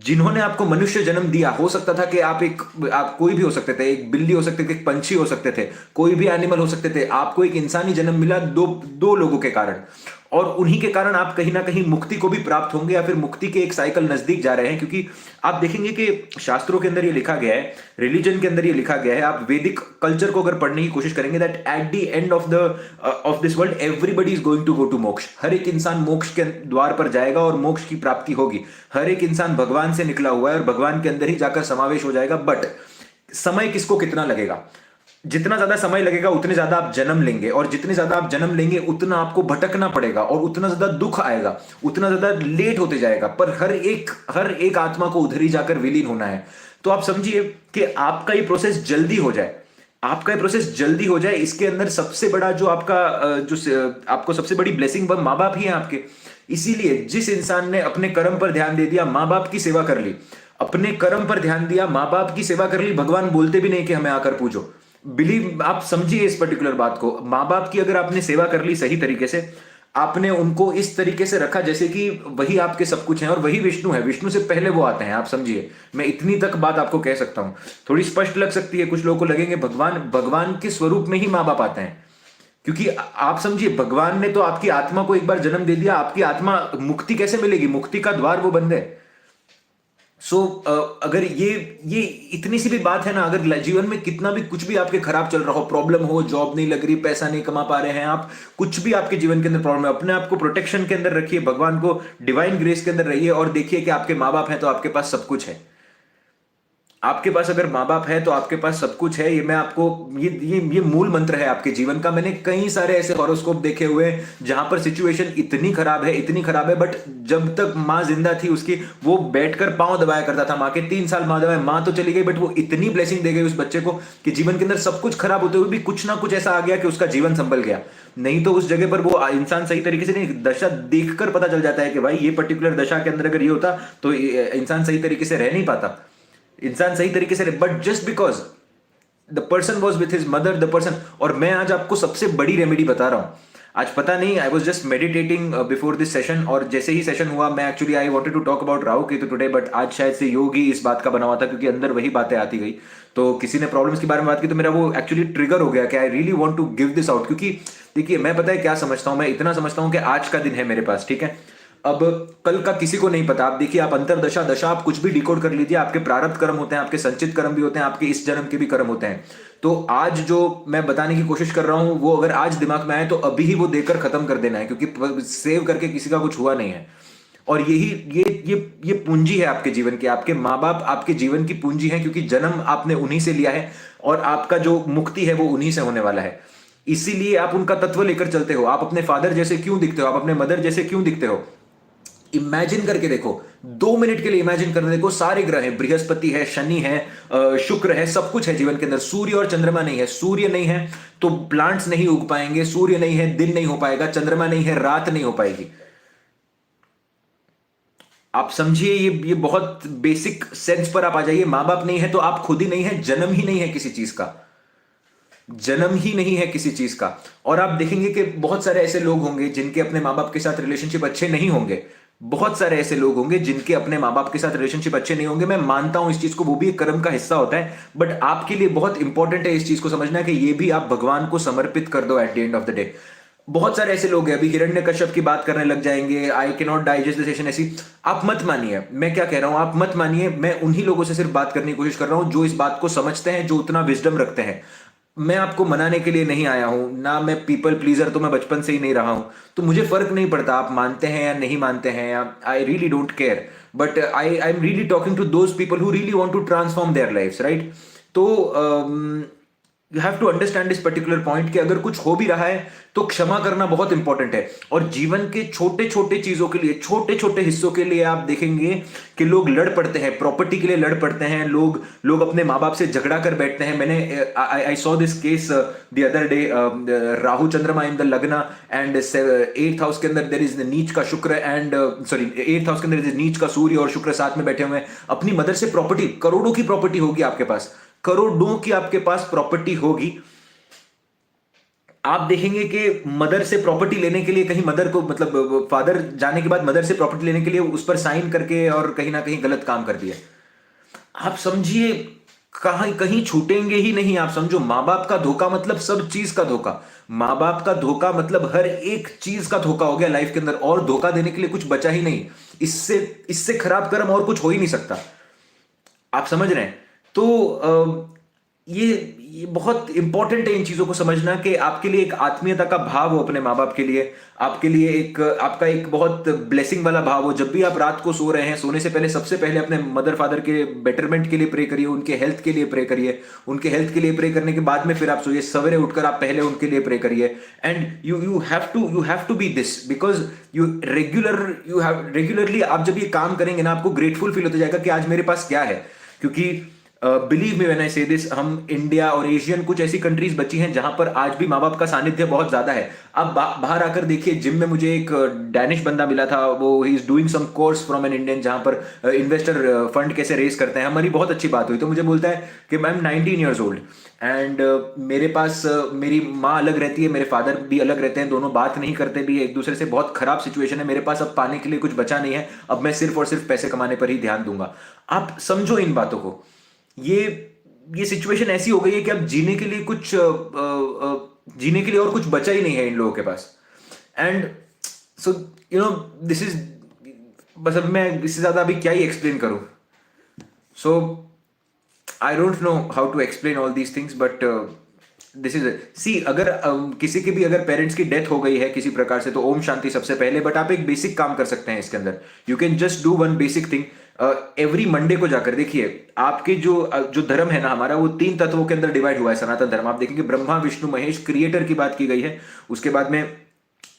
जिन्होंने आपको मनुष्य जन्म दिया, हो सकता था कि आप कोई भी हो सकते थे, एक बिल्ली हो सकते थे, एक पंछी हो सकते थे, कोई भी एनिमल हो सकते थे। आपको एक इंसानी जन्म मिला दो लोगों के कारण, और उन्हीं के कारण आप कहीं ना कहीं मुक्ति को भी प्राप्त होंगे, या फिर मुक्ति के एक साइकिल नजदीक जा रहे हैं। क्योंकि आप देखेंगे कि शास्त्रों के अंदर ये लिखा गया है, रिलीजन के अंदर ये लिखा गया है, आप वैदिक कल्चर को अगर पढ़ने की कोशिश करेंगे, that at the end of this world everybody is going to go to moksha. हर एक इंसान मोक्ष के द्वार पर जाएगा और मोक्ष की प्राप्ति होगी। हर एक इंसान भगवान से निकला हुआ है और भगवान के अंदर ही जाकर समावेश हो जाएगा। बट समय किसको कितना लगेगा? जितना ज्यादा समय लगेगा उतने ज्यादा आप जन्म लेंगे, और जितने ज्यादा आप जन्म लेंगे उतना आपको भटकना पड़ेगा, और उतना ज्यादा दुख आएगा, उतना ज्यादा लेट होते जाएगा। पर हर एक आत्मा को उधर ही जाकर विलीन होना है। तो आप समझिए कि आपका ये प्रोसेस जल्दी हो जाए, इसके अंदर सबसे बड़ा जो आपको सबसे बड़ी ब्लेसिंग माँ बाप ही है आपके। इसीलिए जिस इंसान ने अपने कर्म पर ध्यान दे दिया, माँ बाप की सेवा कर ली, अपने कर्म पर ध्यान दिया, माँ बाप की सेवा कर ली, भगवान बोलते भी नहीं कि हमें आकर पूजो। बिलीव, आप समझिए इस पर्टिकुलर बात को। माँ बाप की अगर आपने सेवा कर ली सही तरीके से, आपने उनको इस तरीके से रखा जैसे कि वही आपके सब कुछ हैं, और वही विष्णु है, विष्णु से पहले वो आते हैं। आप समझिए, मैं इतनी तक बात आपको कह सकता हूं। थोड़ी स्पष्ट लग सकती है, कुछ लोगों को लगेंगे भगवान के स्वरूप में ही माँ बाप आते हैं। क्योंकि आप समझिए, भगवान ने तो आपकी आत्मा को एक बार जन्म दे दिया, आपकी आत्मा मुक्ति कैसे मिलेगी? मुक्ति का द्वार वो बंद है। सो अगर ये इतनी सी भी बात है ना, अगर जीवन में कितना भी कुछ भी आपके खराब चल रहा हो, प्रॉब्लम हो, जॉब नहीं लग रही, पैसा नहीं कमा पा रहे हैं आप, कुछ भी आपके जीवन के अंदर प्रॉब्लम है, अपने आप को प्रोटेक्शन के अंदर रखिए, भगवान को डिवाइन ग्रेस के अंदर रहिए, और देखिए कि आपके माँ बाप हैं तो आपके पास सब कुछ है। आपके पास अगर माँ बाप है तो आपके पास सब कुछ है। ये मैं आपको, ये मूल मंत्र है आपके जीवन का। मैंने कई सारे ऐसे हॉरोस्कोप देखे हुए हैं जहां पर सिचुएशन इतनी खराब है, इतनी खराब है, बट जब तक माँ जिंदा थी उसकी, वो बैठकर पांव दबाया करता था माँ के। 3 साल माँ दबाए, माँ तो चली गई, बट वो इतनी ब्लेसिंग दे गई उस बच्चे को कि जीवन के अंदर सब कुछ खराब होते हुए भी कुछ ना कुछ ऐसा आ गया कि उसका जीवन संभल गया। नहीं तो उस जगह पर वो इंसान सही तरीके से नहीं, दशा देखकर पता चल जाता है कि भाई ये पर्टिकुलर दशा के अंदर अगर ये होता तो इंसान सही तरीके से रह नहीं पाता, इंसान सही तरीके से। But just because the person was with his mother, the person. और मैं आज आपको सबसे बड़ी रेमेडी बता रहा हूं। आज पता नहीं, I was just meditating before this session, और जैसे ही सेशन हुआ, मैं actually I wanted to talk about Rahu Ketu today, but आज शायद से योग ही इस बात का बना हुआ था, क्योंकि अंदर वही बातें आती गई। तो किसी ने प्रॉब्लम्स के बारे में बात की तो मेरा वो एक्चुअली ट्रिगर हो गया कि I really want to give this out. क्योंकि देखिए, मैं पता है क्या समझता हूं, मैं इतना समझता हूं कि आज का दिन है मेरे पास, ठीक है। अब कल का किसी को नहीं पता। आप देखिए, आप अंतरदशा, दशा, आप कुछ भी डिकोड कर लीजिए, आपके प्रारब्ध कर्म होते हैं, आपके संचित कर्म भी होते हैं, आपके इस जन्म के भी कर्म होते हैं। तो आज जो मैं बताने की कोशिश कर रहा हूं, वो अगर आज दिमाग में आए तो अभी ही वो देकर खत्म कर देना है, क्योंकि सेव करके किसी का कुछ हुआ नहीं है। और यही ये पूंजी है आपके जीवन की। आपके माँ बाप आपके जीवन की पूंजी है, क्योंकि जन्म आपने उन्हीं से लिया है, और आपका जो मुक्ति है वो उन्हीं से होने वाला है। इसीलिए आप उनका तत्व लेकर चलते हो। आप अपने फादर जैसे क्यों दिखते हो, आप अपने मदर जैसे क्यों दिखते हो? इमेजिन करके देखो, 2 मिनट के लिए इमेजिन करके देखो, सारे ग्रह हैं, बृहस्पति है, शनि है, शुक्र है, सब कुछ है जीवन के अंदर। सूर्य और चंद्रमा नहीं है। सूर्य नहीं है तो प्लांट्स नहीं उग पाएंगे। सूर्य नहीं है, दिन नहीं हो पाएगा। चंद्रमा नहीं है, रात नहीं हो पाएगी। आप समझिए, ये बहुत बेसिक सेंस पर आप आ जाइए। मां बाप नहीं है तो आप खुद ही नहीं है, जन्म ही नहीं है किसी चीज का, जन्म ही नहीं है किसी चीज का। और आप देखेंगे कि बहुत सारे ऐसे लोग होंगे जिनके अपने माँ बाप के साथ रिलेशनशिप अच्छे नहीं होंगे। बहुत सारे ऐसे लोग होंगे जिनके अपने माँ बाप के साथ रिलेशनशिप अच्छे नहीं होंगे। मैं मानता हूं इस चीज को, वो भी एक कर्म का हिस्सा होता है, बट आपके लिए बहुत इंपॉर्टेंट है इस चीज को समझना कि ये भी आप भगवान को समर्पित कर दो eight the end of the day. बहुत सारे ऐसे लोग हैं, अभी हिरण्यकश्यप की बात करने लग जाएंगे, I can not digest the session ऐसी। आप मत मानिए, मैं क्या कह रहा हूं, आप मत मानिए। मैं उन्हीं लोगों से सिर्फ बात करने की कोशिश कर रहा हूं जो इस बात को समझते हैं, जो उतना विजडम रखते हैं। मैं आपको मनाने के लिए नहीं आया हूं ना, मैं पीपल प्लीजर तो मैं बचपन से ही नहीं रहा हूं, तो मुझे फर्क नहीं पड़ता आप मानते हैं या नहीं मानते हैं, या I really don't care. But I am really talking to those people who really want to transform their lives, right? तो you have to understand this particular point कि अगर कुछ हो भी रहा है तो क्षमा करना बहुत इंपॉर्टेंट है। और जीवन के छोटे छोटे चीजों के लिए, छोटे छोटे हिस्सों के लिए आप देखेंगे कि लोग लड़ पड़ते हैं, प्रॉपर्टी के लिए लड़ पड़ते हैं, लोग अपने माँ बाप से झगड़ा कर बैठते हैं। मैंने I saw this case the other day. Rahu चंद्रमा इन द लग्न एंड 8th हाउस के अंदर देयर इज नीच का शुक्र एंड सॉरी 8th हाउस के अंदर नीच का सूर्य और शुक्र साथ में बैठे हुए हैं। अपनी मदर से प्रॉपर्टी, करोड़ों की प्रॉपर्टी होगी आपके पास, करोड़ों की आपके पास प्रॉपर्टी होगी। आप देखेंगे कि मदर से प्रॉपर्टी लेने के लिए, कहीं मदर को मतलब फादर जाने के बाद मदर से प्रॉपर्टी लेने के लिए उस पर साइन करके और कहीं ना कहीं गलत काम कर दिया। आप समझिए, कहीं कहीं छूटेंगे ही नहीं। आप समझो, माँ बाप का धोखा मतलब सब चीज का धोखा। माँ बाप का धोखा मतलब हर एक चीज का धोखा हो गया लाइफ के अंदर, और धोखा देने के लिए कुछ बचा ही नहीं। इससे इससे खराब कर्म और कुछ हो ही नहीं सकता। आप समझ रहे हैं? तो ये बहुत इंपॉर्टेंट है इन चीजों को समझना कि आपके लिए एक आत्मीयता का भाव हो अपने माँ बाप के लिए, आपके लिए एक आपका एक बहुत ब्लेसिंग वाला भाव हो। जब भी आप रात को सो रहे हैं, सोने से पहले सबसे पहले अपने मदर फादर के बेटरमेंट के लिए प्रे करिए, उनके हेल्थ के लिए प्रे करिए। उनके हेल्थ के लिए प्रे करने के बाद में फिर आप सोइए, सवेरे उठकर आप पहले उनके लिए प्रे करिए। And you have to be this, because you have regularly आप जब ये काम करेंगे ना, आपको ग्रेटफुल फील होता जाएगा कि आज मेरे पास क्या है। क्योंकि believe me when I say this, हम इंडिया और एशियन कुछ ऐसी कंट्रीज बची हैं जहां पर आज भी माँ बाप का सानिध्य बहुत ज्यादा है। आप बाहर आकर देखिए, जिम में मुझे एक डैनिश बंदा मिला था, वो ही is doing some course from an Indian, जहां पर इन्वेस्टर फंड कैसे रेस करते हैं। हमारी बहुत अच्छी बात हुई, तो मुझे बोलता है कि मैं 19 ईयर्स ओल्ड एंड मेरे पास मेरी माँ अलग रहती है, मेरे फादर भी अलग रहते हैं, दोनों बात नहीं करते भी एक दूसरे से, बहुत खराब सिचुएशन है। मेरे पास अब पाने के लिए कुछ बचा नहीं है, अब मैं सिर्फ और सिर्फ पैसे कमाने पर ही ध्यान दूंगा। आप समझो इन बातों को। ये सिचुएशन ऐसी हो गई है कि अब जीने के लिए जीने के लिए और कुछ बचा ही नहीं है इन लोगों के पास। एंड सो दिस इज, बस अब मैं इससे ज्यादा अभी क्या ही एक्सप्लेन करूं। So I don't know how to explain all these things, but this is see, अगर किसी की भी अगर पेरेंट्स की डेथ हो गई है किसी प्रकार से, तो ओम शांति सबसे पहले। बट आप एक बेसिक काम कर सकते हैं इसके अंदर। You can just do one basic thing. Every Monday को जाकर देखिए, आपके जो जो धर्म है ना हमारा, वो 3 तत्वों के अंदर डिवाइड हुआ है सनातन धर्म। आप देखेंगे ब्रह्मा विष्णु महेश, क्रिएटर की बात की गई है। उसके बाद में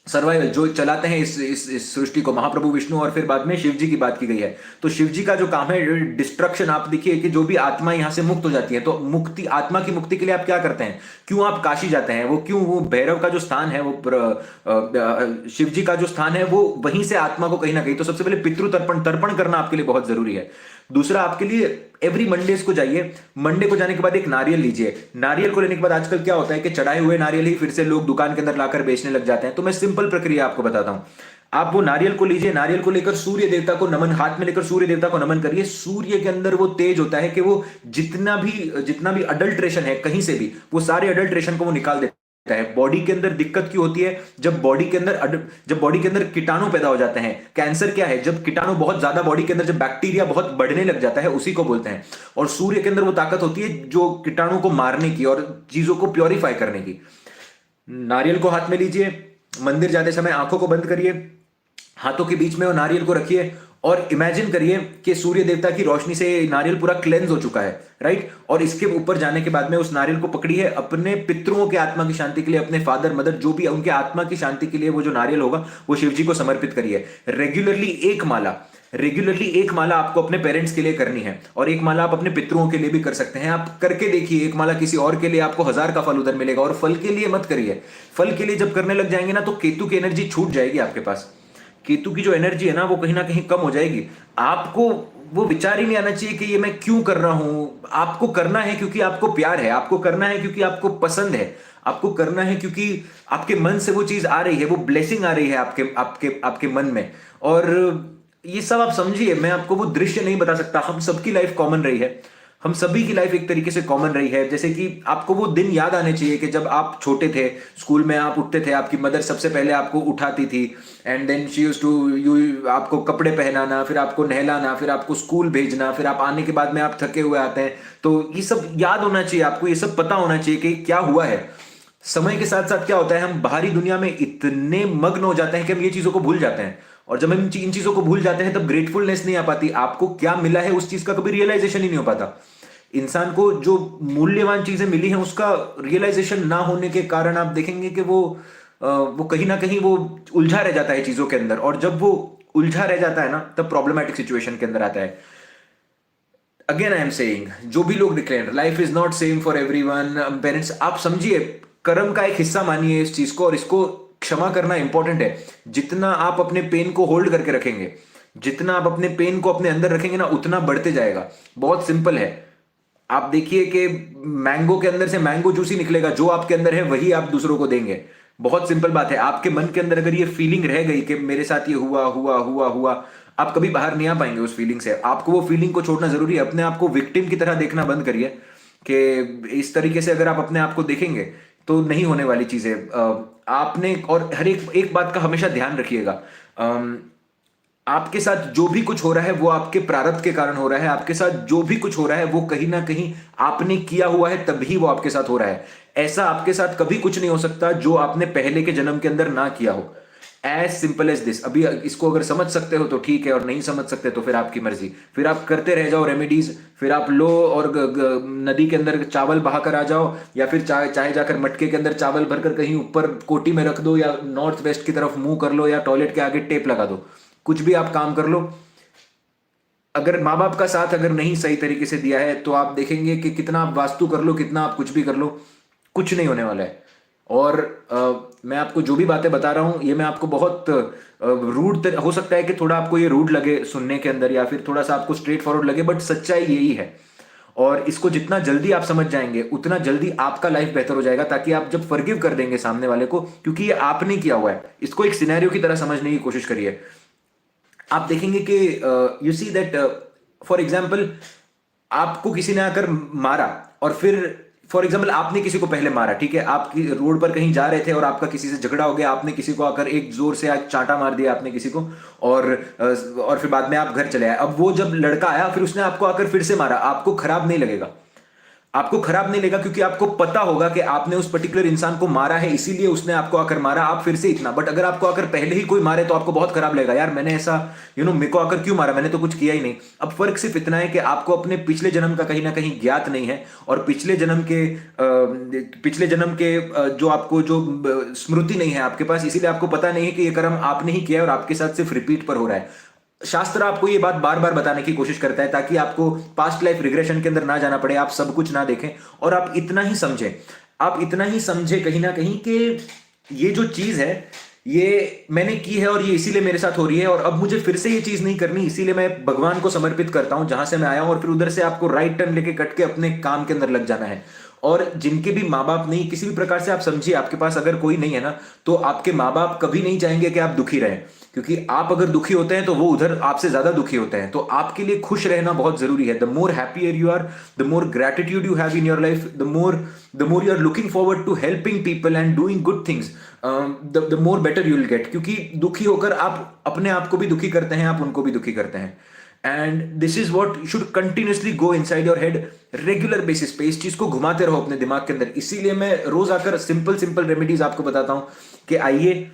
सर्वाइवल जो चलाते हैं इस सृष्टि को, महाप्रभु विष्णु, और फिर बाद में शिव जी की बात की गई है। तो शिव जी का जो काम है डिस्ट्रक्शन। आप देखिए कि जो भी आत्मा यहां से मुक्त हो जाती है, तो मुक्ति, आत्मा की मुक्ति के लिए आप क्या करते हैं? क्यों आप काशी जाते हैं? वो क्यों, वो भैरव का जो स्थान है, वो शिव जी का जो स्थान है, वो वहीं से आत्मा को कहीं ना कहीं, तो सबसे पहले पितृ तर्पण तर्पण करना आपके लिए बहुत जरूरी है। दूसरा, आपके लिए एवरी मंडेज को जाइए। मंडे को जाने के बाद एक नारियल लीजिए। नारियल को लेने के बाद आजकल क्या होता है कि चढ़ाए हुए नारियल ही फिर से लोग दुकान के अंदर लाकर बेचने लग जाते हैं। तो मैं सिंपल प्रक्रिया आपको बताता हूं। आप वो नारियल को लीजिए, नारियल को लेकर सूर्य देवता को नमन, हाथ में लेकर सूर्य देवता को नमन करिए। सूर्य के अंदर वो तेज होता है कि वो जितना भी अडल्ट्रेशन है कहीं से भी, वो सारे अडल्ट्रेशन को वो निकाल देता है। बॉडी के अंदर दिक्कत क्यों होती है? जब बॉडी के अंदर कीटाणु पैदा हो जाते हैं। कैंसर क्या है? जब कीटाणु बहुत ज्यादा बॉडी के अंदर, जब बैक्टीरिया बहुत बढ़ने लग जाता है, उसी को बोलते हैं। और सूर्य के अंदर वो ताकत होती है जो कीटाणु को मारने की और चीजों को प्योरीफाई करने की। नारियल को हाथ में लीजिए, मंदिर जाते समय आंखों को बंद करिए, हाथों के बीच में वो नारियल को रखिए और इमेजिन करिए कि सूर्य देवता की रोशनी से नारियल पूरा क्लेंज हो चुका है, राइट। और इसके ऊपर जाने के बाद में उस नारियल को पकड़िए, अपने पितरों के आत्मा की शांति के लिए, अपने फादर मदर जो भी उनके आत्मा की शांति के लिए वो जो नारियल होगा वो शिव जी को समर्पित करिए। रेगुलरली एक माला आपको अपने पेरेंट्स के लिए करनी है, और एक माला आप अपने पितरों के लिए भी कर सकते हैं। आप करके देखिए, एक माला किसी और के लिए, आपको 1000 का फल उधर मिलेगा। और फल के लिए मत करिए, फल के लिए जब करने लग जाएंगे ना, तो केतु की एनर्जी छूट जाएगी आपके पास। केतु की जो एनर्जी है ना, वो कहीं ना कहीं कम हो जाएगी। आपको वो विचार ही नहीं आना चाहिए कि ये मैं क्यों कर रहा हूं। आपको करना है क्योंकि आपको प्यार है, आपको करना है क्योंकि आपको पसंद है, आपको करना है क्योंकि आपके मन से वो चीज आ रही है, वो ब्लेसिंग आ रही है आपके आपके आपके मन में। और ये सब आप समझिए, मैं आपको वो दृश्य नहीं बता सकता। हम सबकी लाइफ कॉमन रही है, हम सभी की लाइफ एक तरीके से कॉमन रही है। जैसे कि आपको वो दिन याद आने चाहिए कि जब आप छोटे थे, स्कूल में आप उठते थे, आपकी मदर सबसे पहले आपको उठाती थी, and then she used to you आपको कपड़े पहनाना, फिर आपको नहलाना, फिर आपको स्कूल भेजना, फिर आप आने के बाद में आप थके हुए आते हैं। तो ये सब याद होना चाहिए आपको, ये सब पता होना चाहिए कि क्या हुआ है। समय के साथ साथ क्या होता है, हम बाहरी दुनिया में इतने मग्न हो जाते हैं कि हम ये चीजों को भूल जाते हैं। और जब हम इन चीजों को भूल जाते हैं, तब ग्रेटफुलनेस नहीं आ पाती। आपको क्या मिला है उस चीज का कभी रियलाइजेशन ही नहीं हो पाता। इंसान को जो मूल्यवान चीजें मिली हैं उसका रियलाइजेशन ना होने के कारण आप देखेंगे कि वो कहीं ना कहीं वो उलझा रह जाता है चीजों के अंदर। और जब वो उलझा रह जाता है ना, तब प्रॉब्लमैटिक सिचुएशन के अंदर आता है। अगेन आई एम सेइंग, जो भी लोग declare life is not same for everyone, parents आप समझिए, कर्म का एक हिस्सा मानिए इस चीज को, और इसको क्षमा करना इंपॉर्टेंट है। जितना आप अपने पेन को होल्ड करके रखेंगे, जितना आप अपने पेन को अपने अंदर रखेंगे ना, उतना बढ़ते जाएगा। बहुत सिंपल है। आप देखिए कि मैंगो के अंदर से मैंगो जूस ही निकलेगा, जो आपके अंदर है वही आप दूसरों को देंगे। बहुत सिंपल बात है। आपके मन के अंदर अगर ये फीलिंग रह गई कि मेरे साथ ये हुआ हुआ हुआ हुआ, आप कभी बाहर नहीं आ पाएंगे उस फीलिंग से। आपको वो फीलिंग को छोड़ना जरूरी है। अपने आप को विक्टिम की तरह देखना बंद करिए कि इस तरीके से अगर आप अपने आप को देखेंगे तो नहीं होने वाली चीजें आपने। और हर एक बात का हमेशा ध्यान रखिएगा, आपके साथ जो भी कुछ हो रहा है वो आपके प्रारब्ध के कारण हो रहा है। आपके साथ जो भी कुछ हो रहा है वो कहीं ना कहीं आपने किया हुआ है, तभी वो आपके साथ हो रहा है। ऐसा आपके साथ कभी कुछ नहीं हो सकता जो आपने पहले के जन्म के अंदर ना किया हो। As simple as this. अभी इसको अगर समझ सकते हो तो ठीक है, और नहीं समझ सकते तो फिर आपकी मर्जी। फिर आप करते रह जाओ रेमेडीज, फिर आप लो और नदी के अंदर चावल बहाकर आ जाओ, या फिर चाहे जाकर मटके के अंदर चावल भरकर कहीं ऊपर कोटी में रख दो, या नॉर्थ वेस्ट की तरफ मुंह कर लो, या टॉयलेट के आगे टेप लगा दो। कुछ भी आप काम कर लो, अगर माँ बाप का साथ अगर नहीं सही तरीके से दिया है, तो आप देखेंगे कि कितना आप वास्तु कर लो, कितना आप कुछ भी कर लो, कुछ नहीं होने वाला है। और मैं आपको जो भी बातें बता रहा हूं, ये मैं आपको बहुत रूड हो सकता है कि थोड़ा आपको ये रूड लगे सुनने के अंदर, या फिर थोड़ा सा आपको स्ट्रेट फॉरवर्ड लगे, बट सच्चाई यही है। और इसको जितना जल्दी आप समझ जाएंगे, उतना जल्दी आपका लाइफ बेहतर हो जाएगा। ताकि आप जब फॉरगिव कर देंगे सामने वाले को, क्योंकि ये आपने किया हुआ है, इसको एक सिनेरियो की तरह समझने की कोशिश करिए। आप देखेंगे कि you see that for example, आपको किसी ने आकर मारा, और फिर फॉर एग्जाम्पल आपने किसी को पहले मारा, ठीक है। आप रोड पर कहीं जा रहे थे और आपका किसी से झगड़ा हो गया, आपने किसी को आकर एक जोर से चांटा मार दिया आपने किसी को, और फिर बाद में आप घर चले आए। अब वो जब लड़का आया, फिर उसने आपको आकर फिर से मारा, आपको खराब नहीं लगेगा। आपको खराब नहीं लगेगा क्योंकि आपको पता होगा कि आपने उस पर्टिकुलर इंसान को मारा है, इसीलिए उसने आपको आकर मारा, आप फिर से इतना। बट अगर आपको आकर पहले ही कोई मारे तो आपको बहुत खराब लगेगा, यार मैंने ऐसा मेरे को आकर क्यों मारा, मैंने तो कुछ किया ही नहीं। अब फर्क सिर्फ इतना है कि आपको अपने पिछले जन्म का कहीं ना कहीं ज्ञात नहीं है, और पिछले जन्म के जो आपको जो स्मृति नहीं है आपके पास, इसीलिए आपको पता नहीं है कि ये कर्म आपने ही किया है और आपके साथ सिर्फ रिपीट पर हो रहा है। शास्त्र आपको ये बात बार बार बताने की कोशिश करता है ताकि आपको पास्ट लाइफ रिग्रेशन के अंदर ना जाना पड़े, आप सब कुछ ना देखें, और आप इतना ही समझें, कहीं ना कहीं कि ये जो चीज है ये मैंने की है और ये इसीलिए मेरे साथ हो रही है, और अब मुझे फिर से ये चीज नहीं करनी, इसीलिए मैं भगवान को समर्पित करता हूं जहां से मैं आया हूं, और फिर उधर से आपको राइट टर्न लेके कट के अपने काम के अंदर लग जाना है। और जिनके भी माँ बाप नहीं, किसी भी प्रकार से आप समझिए, आपके पास अगर कोई नहीं है ना, तो आपके माँ बाप कभी नहीं चाहेंगे कि आप दुखी रहें, क्योंकि आप अगर दुखी होते हैं तो वो उधर आपसे ज्यादा दुखी होते हैं। तो आपके लिए खुश रहना बहुत जरूरी है। The more happier you are, the more gratitude you have in your life, the more you are looking forward to helping people and doing good things, the more better you will get. क्योंकि दुखी होकर आप अपने आप को भी दुखी करते हैं, आप उनको भी दुखी करते हैं। And this is what should continuously go in side your head regular basis पे। इस चीज को घुमाते रहो अपने दिमाग के अंदर। इसीलिए मैं रोज आकर सिंपल सिंपल रेमेडीज आपको बताता हूं कि आइए,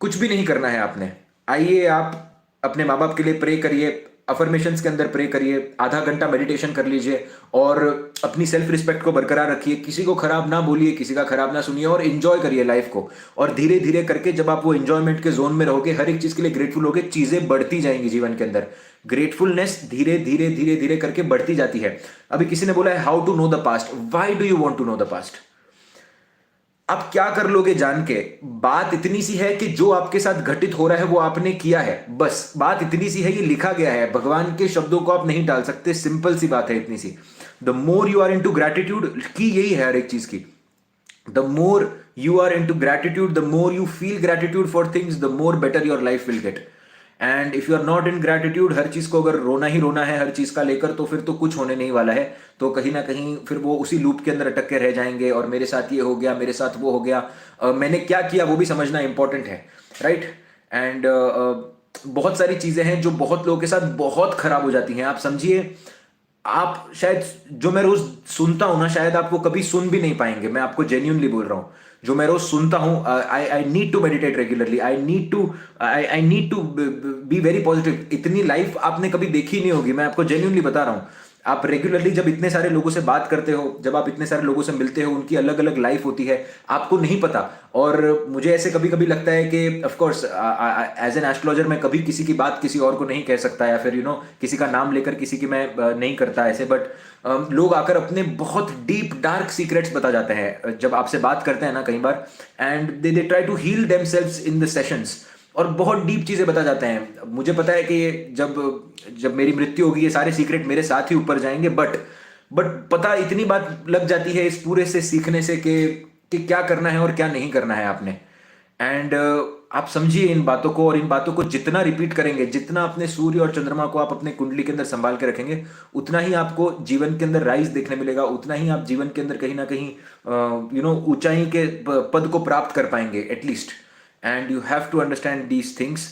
कुछ भी नहीं करना है आपने, आइए आप अपने माँ बाप के लिए प्रे करिए, अफर्मेशंस के अंदर प्रे करिए, आधा घंटा मेडिटेशन कर लीजिए, और अपनी सेल्फ रिस्पेक्ट को बरकरार रखिए, किसी को खराब ना बोलिए, किसी का खराब ना सुनिए, और एंजॉय करिए लाइफ को। और धीरे धीरे करके जब आप वो एंजॉयमेंट के जोन में रहोगे, हर एक चीज के लिए ग्रेटफुल होगे, चीजें बढ़ती जाएंगी जीवन के अंदर। ग्रेटफुलनेस धीरे धीरे धीरे धीरे करके बढ़ती जाती है। अभी किसी ने बोला है how to know the past, why do you want to know the past? आप क्या कर लोगे जान के? बात इतनी सी है कि जो आपके साथ घटित हो रहा है वो आपने किया है, बस बात इतनी सी है, ये लिखा गया है, भगवान के शब्दों को आप नहीं टाल सकते, सिंपल सी बात है इतनी सी। The more you are into gratitude की, यही है हर एक चीज की, the more you are into gratitude, the more you feel gratitude for things, the more better your life will get. And if you are not in gratitude, हर चीज को अगर रोना ही रोना है हर चीज का लेकर, तो फिर तो कुछ होने नहीं वाला है। तो कहीं ना कहीं फिर वो उसी लूप के अंदर अटक के रह जाएंगे, और मेरे साथ ये हो गया, मेरे साथ वो हो गया, मैंने क्या किया वो भी समझना इंपॉर्टेंट है, राइट? एंड बहुत सारी चीजें हैं जो बहुत लोगों के साथ बहुत खराब हो जाती हैं। आप समझिए, आप शायद जो मैं रोज सुनता हूं ना, शायद आप वो कभी सुन भी नहीं पाएंगे, मैं आपको जेन्युइनली बोल रहा हूं। जो मैं रोज सुनता हूं, I need to meditate regularly, I need to be very positive. इतनी लाइफ आपने कभी देखी नहीं होगी, मैं आपको जेन्युइनली बता रहा हूं। आप रेगुलरली जब इतने सारे लोगों से बात करते हो, जब आप इतने सारे लोगों से मिलते हो, उनकी अलग अलग लाइफ होती है, आपको नहीं पता। और मुझे ऐसे कभी कभी लगता है कि of course as an astrologer मैं कभी किसी की बात किसी और को नहीं कह सकता, या फिर किसी का नाम लेकर किसी की मैं नहीं करता ऐसे, बट लोग आकर अपने बहुत डीप डार्क सीक्रेट्स बता जाते हैं जब आपसे बात करते हैं ना कई बार, and they try to heal themselves in the sessions, और बहुत डीप चीजें बता जाते हैं। मुझे पता है कि जब मेरी मृत्यु होगी ये सारे सीक्रेट मेरे साथ ही ऊपर जाएंगे, बट पता इतनी बात लग जाती है इस पूरे से सीखने से कि क्या करना है और क्या नहीं करना है आपने। एंड आप समझिए इन बातों को, और इन बातों को जितना रिपीट करेंगे, जितना अपने सूर्य और चंद्रमा को आप अपने कुंडली के अंदर संभाल के रखेंगे, उतना ही आपको जीवन के अंदर राइज देखने मिलेगा, उतना ही आप जीवन के अंदर कहीं ना कहीं ऊंचाई के पद को प्राप्त कर पाएंगे at least. And you have to understand these things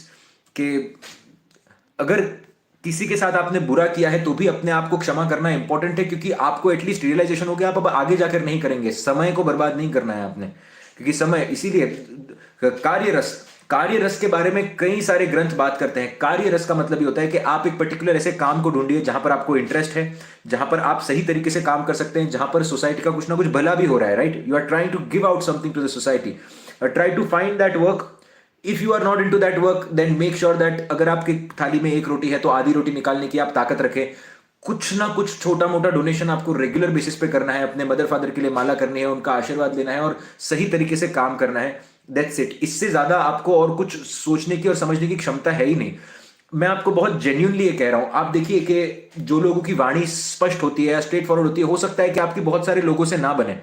कि अगर किसी के साथ आपने बुरा किया है तो भी अपने आप को क्षमा करना इंपॉर्टेंट है, क्योंकि आपको एटलीस्ट रियलाइजेशन हो गया आप अब आगे जाकर नहीं करेंगे। समय को बर्बाद नहीं करना है आपने, क्योंकि समय, इसीलिए कार्य रस के बारे में कई सारे ग्रंथ बात करते हैं। कार्य रस का मतलब ये होता है कि आप एक पर्टिकुलर ऐसे काम को ढूंढिए जहां पर आपको इंटरेस्ट है, जहां पर आप सही तरीके से काम कर सकते हैं, जहां पर सोसाइटी का कुछ ना कुछ भला भी हो रहा है, right? You are trying to give out something to the society, try to find that work. If you are not into that work, then make sure that अगर आपकी थाली में एक रोटी है तो आधी रोटी निकालने की आप ताकत रखें। कुछ ना कुछ छोटा मोटा डोनेशन आपको रेगुलर बेसिस पे करना है, अपने मदर फादर के लिए माला करनी है, उनका आशीर्वाद लेना है, और सही तरीके से काम करना है। That's it. इससे ज्यादा आपको और कुछ सोचने की और समझने की क्षमता है ही नहीं। मैं आपको बहुत जेन्युइनली ये कह रहा हूं। आप देखिए कि जो लोगों की वाणी स्पष्ट होती है या स्ट्रेट फॉरवर्ड होती है, हो सकता है कि आपकी बहुत सारे लोगों से ना बने।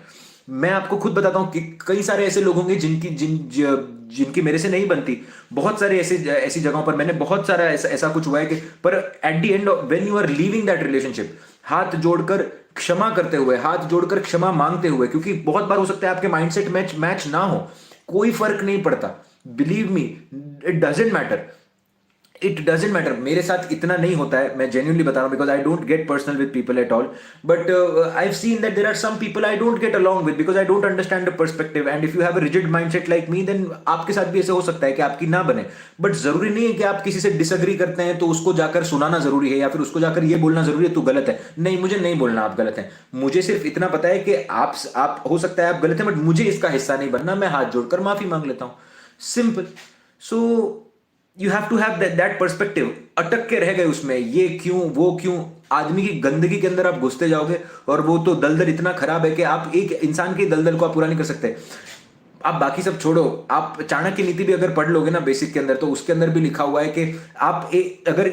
मैं आपको खुद बताता हूं कि कई सारे ऐसे लोग होंगे जिनकी मेरे से नहीं बनती। बहुत सारे ऐसी जगहों पर मैंने बहुत सारा ऐसा कुछ हुआ है कि, पर at the end when you are leaving that relationship, हाथ जोड़कर क्षमा करते हुए, हाथ जोड़कर क्षमा मांगते हुए, क्योंकि बहुत बार हो सकता है आपके माइंडसेट मैच ना हो, कोई फर्क नहीं पड़ता, believe me, it doesn't matter. It doesn't matter. मेरे साथ इतना नहीं होता है, मैं जेन्युइनली बता रहा हूँ, because I don't get personal with people at all, but I have seen that there are some people I don't get along with because I don't understand the perspective, and if you have a rigid mindset like me, then आपके साथ भी ऐसे हो सकता है कि आपकी ना बने। बट जरूरी नहीं है कि आप किसी से डिसएग्री करते हैं तो उसको जाकर सुनाना जरूरी है या फिर उसको जाकर ये बोलना जरूरी है तू गलत है। नहीं, मुझे नहीं बोलना आप गलत हैं। मुझे सिर्फ इतना पता है कि आप हो सकता है आप गलत हैं, बट मुझे इसका हिस्सा नहीं बनना। मैं हाथ जोड़कर माफी मांग लेता हूं, simple. So you have to have that perspective. अटक के रह गए उसमें, ये क्यों वो क्यों, आदमी की गंदगी के अंदर आप घुसते जाओगे और वो तो दलदल इतना खराब है कि आप एक इंसान के दलदल को आप पूरा नहीं कर सकते। आप बाकी सब छोड़ो, आप चाणक्य नीति भी अगर पढ़ लोगे ना बेसिक के अंदर, तो उसके अंदर भी लिखा हुआ है कि आप अगर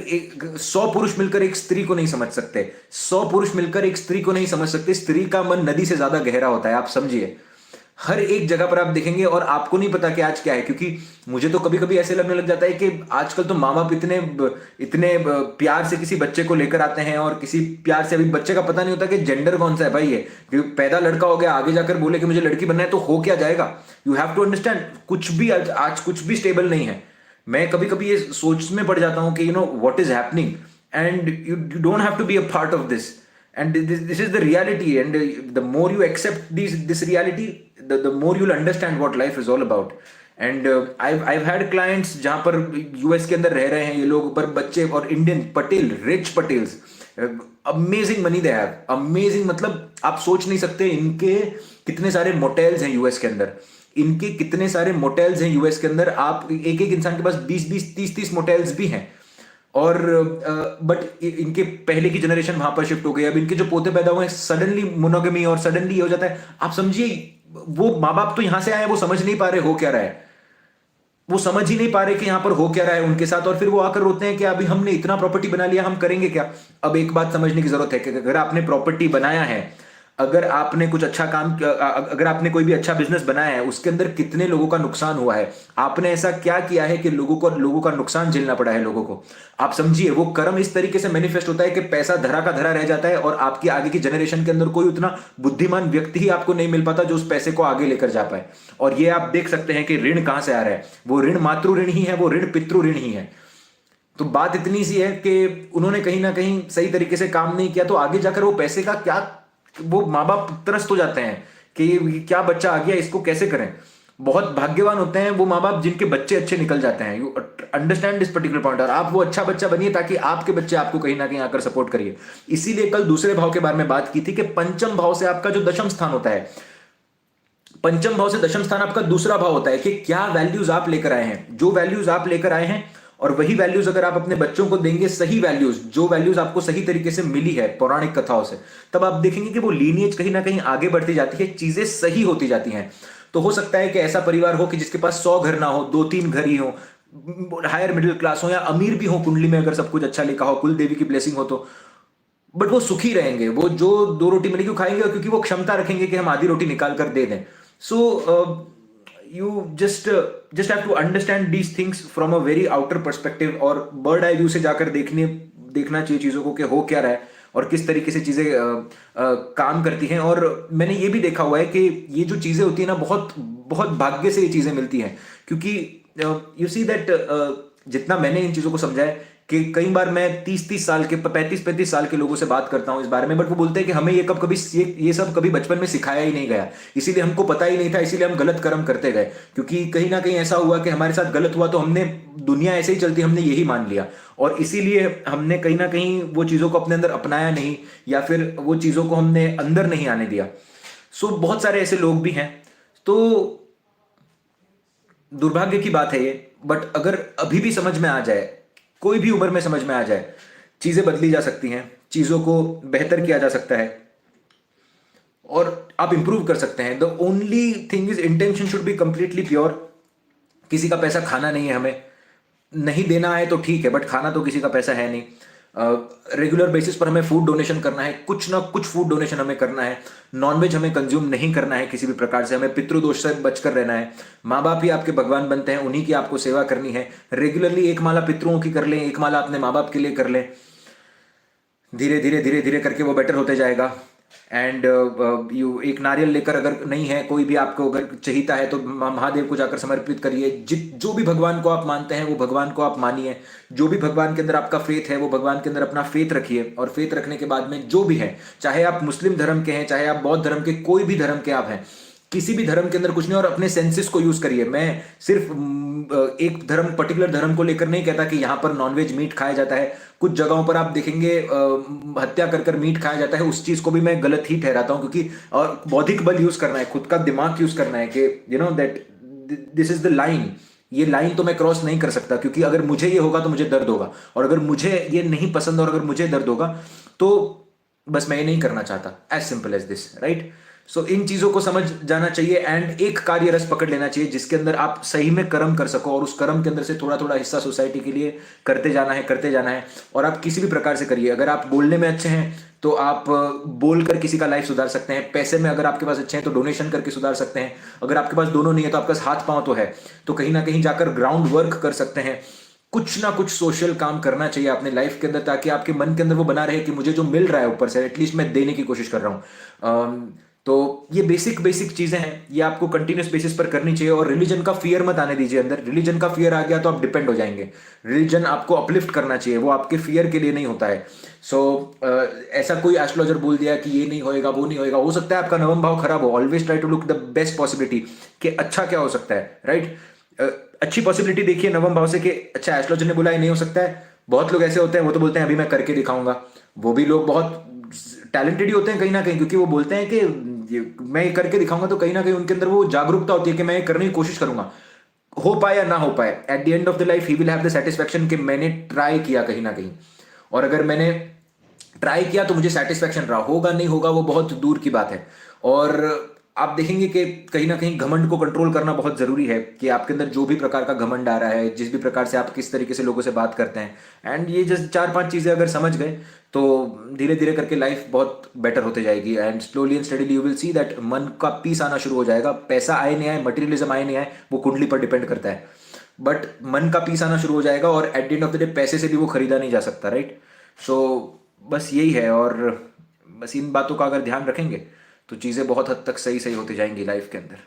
100 पुरुष मिलकर एक स्त्री को नहीं समझ सकते, 100 पुरुष मिलकर एक स्त्री को नहीं समझ सकते। स्त्री का मन नदी से ज्यादा गहरा होता है, आप समझिए। हर एक जगह पर आप देखेंगे और आपको नहीं पता कि आज क्या है, क्योंकि मुझे तो कभी कभी ऐसे लगने लग जाता है कि आजकल तो माँ बाप इतने इतने प्यार से किसी बच्चे को लेकर आते हैं, और किसी प्यार से अभी बच्चे का पता नहीं होता कि जेंडर कौन सा है भाई। ये पैदा लड़का हो गया, आगे जाकर बोले कि मुझे लड़की बनना है तो हो क्या जाएगा। यू हैव टू अंडरस्टैंड, कुछ भी आज कुछ भी स्टेबल नहीं है। मैं कभी कभी ये सोच में पड़ जाता हूं कि you know what is happening, and you don't have to be a part of this, and this is the reality, and the more you accept this reality, the more you'll understand what life is all about. And I've had clients जहाँ पर US के अंदर रह रहे हैं ये लोग, पर बच्चे और Indian Patel, rich Patels, amazing money they have, amazing, मतलब आप सोच नहीं सकते इनके कितने सारे मोटेल्स हैं यूएस के अंदर, इनके कितने सारे मोटेल्स हैं यूएस के अंदर। आप एक एक इंसान के पास 20-20 30-30 मोटेल्स भी हैं, और बट इनके पहले की जनरेशन वहां पर शिफ्ट हो गई। अब इनके जो पोते पैदा हुए हैं, सडनली मोनोगमी और सडनली ये हो जाता है। आप समझिए, वो माँ बाप तो यहां से आए, वो समझ नहीं पा रहे हो क्या रहा है, वो समझ ही नहीं पा रहे कि यहां पर हो क्या रहा है उनके साथ, और फिर वो आकर रोते हैं कि अभी हमने इतना प्रॉपर्टी बना लिया, हम करेंगे क्या। अब एक बात समझने की जरूरत है कि अगर आपने प्रॉपर्टी बनाया है, अगर आपने कुछ अच्छा काम, अगर आपने कोई भी अच्छा बिजनेस बनाया है, उसके अंदर कितने लोगों का नुकसान हुआ है, आपने ऐसा क्या किया है कि लोगों का नुकसान झेलना पड़ा है लोगों को। आप समझिए, वो कर्म इस तरीके से मैनिफेस्ट होता है कि पैसा धरा का धरा रह जाता है, और आपकी आगे की जनरेशन के अंदर कोई उतना बुद्धिमान व्यक्ति ही आपको नहीं मिल पाता जो उस पैसे को आगे लेकर जा पाए। और ये आप देख सकते हैं कि ऋण कहां से आ रहा है, वो ऋण मातृ ऋण ही है, वो ऋण पितृ ऋण ही है। तो बात इतनी सी है कि उन्होंने कहीं ना कहीं सही तरीके से काम नहीं किया, तो आगे जाकर वो पैसे का क्या, वो माँ बाप त्रस्त हो जाते हैं कि क्या बच्चा आ गया, इसको कैसे करें। बहुत भाग्यवान होते हैं वो माँ बाप जिनके बच्चे अच्छे निकल जाते हैं। You understand this particular point, और आप वो अच्छा बच्चा बनिए ताकि आपके बच्चे आपको कहीं ना कहीं आकर सपोर्ट करिए। इसीलिए कल दूसरे भाव के बारे में बात की थी कि पंचम भाव से आपका जो दशम स्थान होता है, पंचम भाव से दशम स्थान आपका दूसरा भाव होता है कि क्या वैल्यूज आप लेकर आए हैं। जो वैल्यूज आप लेकर आए हैं, और वही वैल्यूज अगर आप अपने बच्चों को देंगे, सही वैल्यूज, जो वैल्यूज आपको सही तरीके से मिली है पौराणिक कथाओं से, तब आप देखेंगे कि वो लीनिएज कहीं ना कहीं आगे बढ़ती जाती है, चीजें सही होती जाती हैं। तो हो सकता है कि ऐसा परिवार हो कि जिसके पास 100 घर ना हो, 2-3 घर ही हो, हायर मिडिल क्लास हो या अमीर भी हो, कुंडली में अगर सब कुछ अच्छा लिखा हो, कुल देवी की ब्लेसिंग हो, तो बट वो सुखी रहेंगे। वो जो 2 रोटी मिलेगी वो खाएंगे, क्योंकि वो क्षमता रखेंगे कि हम आधी रोटी निकाल कर दे दें। सो you just have to understand these things from a very outer perspective, और बर्ड आई व्यू से जाकर देखना चाहिए चीजों को कि हो क्या रहा है और किस तरीके से चीजें काम करती हैं। और मैंने ये भी देखा हुआ है कि ये जो चीजें होती है ना, बहुत बहुत भाग्य से ये चीजें मिलती हैं, क्योंकि यू सी दैट जितना मैंने इन चीजों को समझा है कि कई बार मैं 30-30 साल के 35-35 साल के लोगों से बात करता हूं इस बारे में, बट वो बोलते हैं कि हमें ये सब कभी बचपन में सिखाया ही नहीं गया, इसीलिए हमको पता ही नहीं था, इसीलिए हम गलत कर्म करते गए। क्योंकि कहीं ना कहीं ऐसा हुआ कि हमारे साथ गलत हुआ, तो हमने दुनिया ऐसे ही चलती, हमने यही मान लिया, और इसीलिए हमने कहीं ना कहीं वो चीजों को अपने अंदर अपनाया नहीं, या फिर वो चीजों को हमने अंदर नहीं आने दिया। सो बहुत सारे ऐसे लोग भी हैं। तो दुर्भाग्य की बात है ये, बट अगर अभी भी समझ में आ जाए, कोई भी उम्र में समझ में आ जाए, चीजें बदली जा सकती हैं, चीजों को बेहतर किया जा सकता है, और आप इंप्रूव कर सकते हैं। The only thing is intention should be completely pure. किसी का पैसा खाना नहीं है, हमें नहीं देना है तो ठीक है, बट खाना तो किसी का पैसा है नहीं। रेगुलर बेसिस पर हमें फूड डोनेशन करना है, कुछ ना कुछ फूड डोनेशन हमें करना है। नॉनवेज हमें कंज्यूम नहीं करना है किसी भी प्रकार से, हमें पितृदोष से बचकर रहना है। माँ बाप ही आपके भगवान बनते हैं, उन्हीं की आपको सेवा करनी है। रेगुलरली एक माला पितरों की कर लें, एक माला अपने माँ बाप के लिए कर लें, धीरे धीरे धीरे धीरे करके वो बेटर होते जाएगा। एंड यू एक नारियल लेकर, अगर नहीं है कोई भी आपको अगर चाहिता है तो महादेव को जाकर समर्पित करिए। जो भी भगवान को आप मानते हैं वो भगवान को आप मानिए। जो भी भगवान के अंदर आपका फेथ है वो भगवान के अंदर अपना फेथ रखिए। और फेथ रखने के बाद में जो भी है, चाहे आप मुस्लिम धर्म के हैं, चाहे आप बौद्ध धर्म के, कोई भी धर्म के आप हैं, किसी भी धर्म के अंदर कुछ नहीं, और अपने सेंसेस को यूज करिए। मैं सिर्फ एक धर्म, पर्टिकुलर धर्म को लेकर नहीं कहता कि यहां पर नॉनवेज मीट खाया जाता है। कुछ जगहों पर आप देखेंगे हत्या कर कर मीट खाया जाता है, उस चीज को भी मैं गलत ही ठहराता हूं, क्योंकि और बौद्धिक बल यूज करना है, खुद का दिमाग यूज करना है कि you know that this is the line. ये लाइन तो मैं क्रॉस नहीं कर सकता, क्योंकि अगर मुझे ये होगा तो मुझे दर्द होगा, और अगर मुझे ये नहीं पसंद और अगर मुझे दर्द होगा तो बस मैं ये नहीं करना चाहता। As simple as this, right. So इन चीजों को समझ जाना चाहिए एंड एक कार्य रस पकड़ लेना चाहिए जिसके अंदर आप सही में कर्म कर सको, और उस कर्म के अंदर से थोड़ा थोड़ा हिस्सा सोसाइटी के लिए करते जाना है, करते जाना है। और आप किसी भी प्रकार से करिए। अगर आप बोलने में अच्छे हैं तो आप बोलकर किसी का लाइफ सुधार सकते हैं। पैसे में अगर आपके पास अच्छे हैं तो डोनेशन करके सुधार सकते हैं। अगर आपके पास दोनों नहीं है तो आपके पास हाथ पांव तो है, तो कहीं ना कहीं जाकर ग्राउंड वर्क कर सकते हैं। कुछ ना कुछ सोशल काम करना चाहिए अपने लाइफ के अंदर, ताकि आपके मन के अंदर वो बना रहे कि मुझे जो मिल रहा है ऊपर से एटलीस्ट मैं देने की कोशिश कर रहा हूँ। तो ये बेसिक बेसिक चीजें हैं, ये आपको कंटिन्यूस बेसिस पर करनी चाहिए। और रिलीजन का फियर मत आने दीजिए अंदर। रिलीजन का फियर आ गया तो आप डिपेंड हो जाएंगे। रिलीजन आपको अपलिफ्ट करना चाहिए, वो आपके फियर के लिए नहीं होता है। सो ऐसा कोई एस्ट्रोलॉजर बोल दिया कि ये नहीं होएगा, वो नहीं होएगा, हो सकता है आपका नवम भाव खराब हो। Always try to look the best possibility कि अच्छा क्या हो सकता है, राइट। अच्छी पॉसिबिलिटी देखिए नवम भाव से कि अच्छा एस्ट्रोलॉजर ने बोला ये नहीं हो सकता है। बहुत लोग ऐसे होते हैं वो तो बोलते हैं अभी मैं करके दिखाऊंगा। वो भी लोग बहुत टैलेंटेड ही होते हैं कहीं ना कहीं, क्योंकि वो बोलते हैं कि मैं ये करके दिखाऊंगा, तो कहीं ना कहीं उनके अंदर वो जागरूकता होती है कि मैं ये करने की कोशिश करूंगा। हो पाए या ना हो पाए, eight the end of the life he will have the satisfaction कि मैंने ट्राई किया कहीं ना कहीं। और अगर मैंने ट्राई किया तो मुझे सेटिस्फेक्शन रहा, होगा नहीं होगा वो बहुत दूर की बात है। और आप देखेंगे कि कहीं ना कहीं घमंड को कंट्रोल करना बहुत जरूरी है, कि आपके अंदर जो भी प्रकार का घमंड आ रहा है, जिस भी प्रकार से आप किस तरीके से लोगों से बात करते हैं, एंड ये जस्ट 4-5 चीजें अगर समझ गए तो धीरे धीरे करके लाइफ बहुत बेटर होते जाएगी। And slowly and steadily you will see that मन का पीस आना शुरू हो जाएगा। पैसा आए नहीं आए, मटेरियलिज्म आए नहीं आए, वो कुंडली पर डिपेंड करता है, बट मन का पीस आना शुरू हो जाएगा। और eight the end of the day पैसे से भी वो खरीदा नहीं जा सकता, राइट। सो बस यही है। और बस इन बातों का अगर ध्यान रखेंगे तो चीज़ें बहुत हद तक सही सही होती जाएंगी लाइफ के अंदर।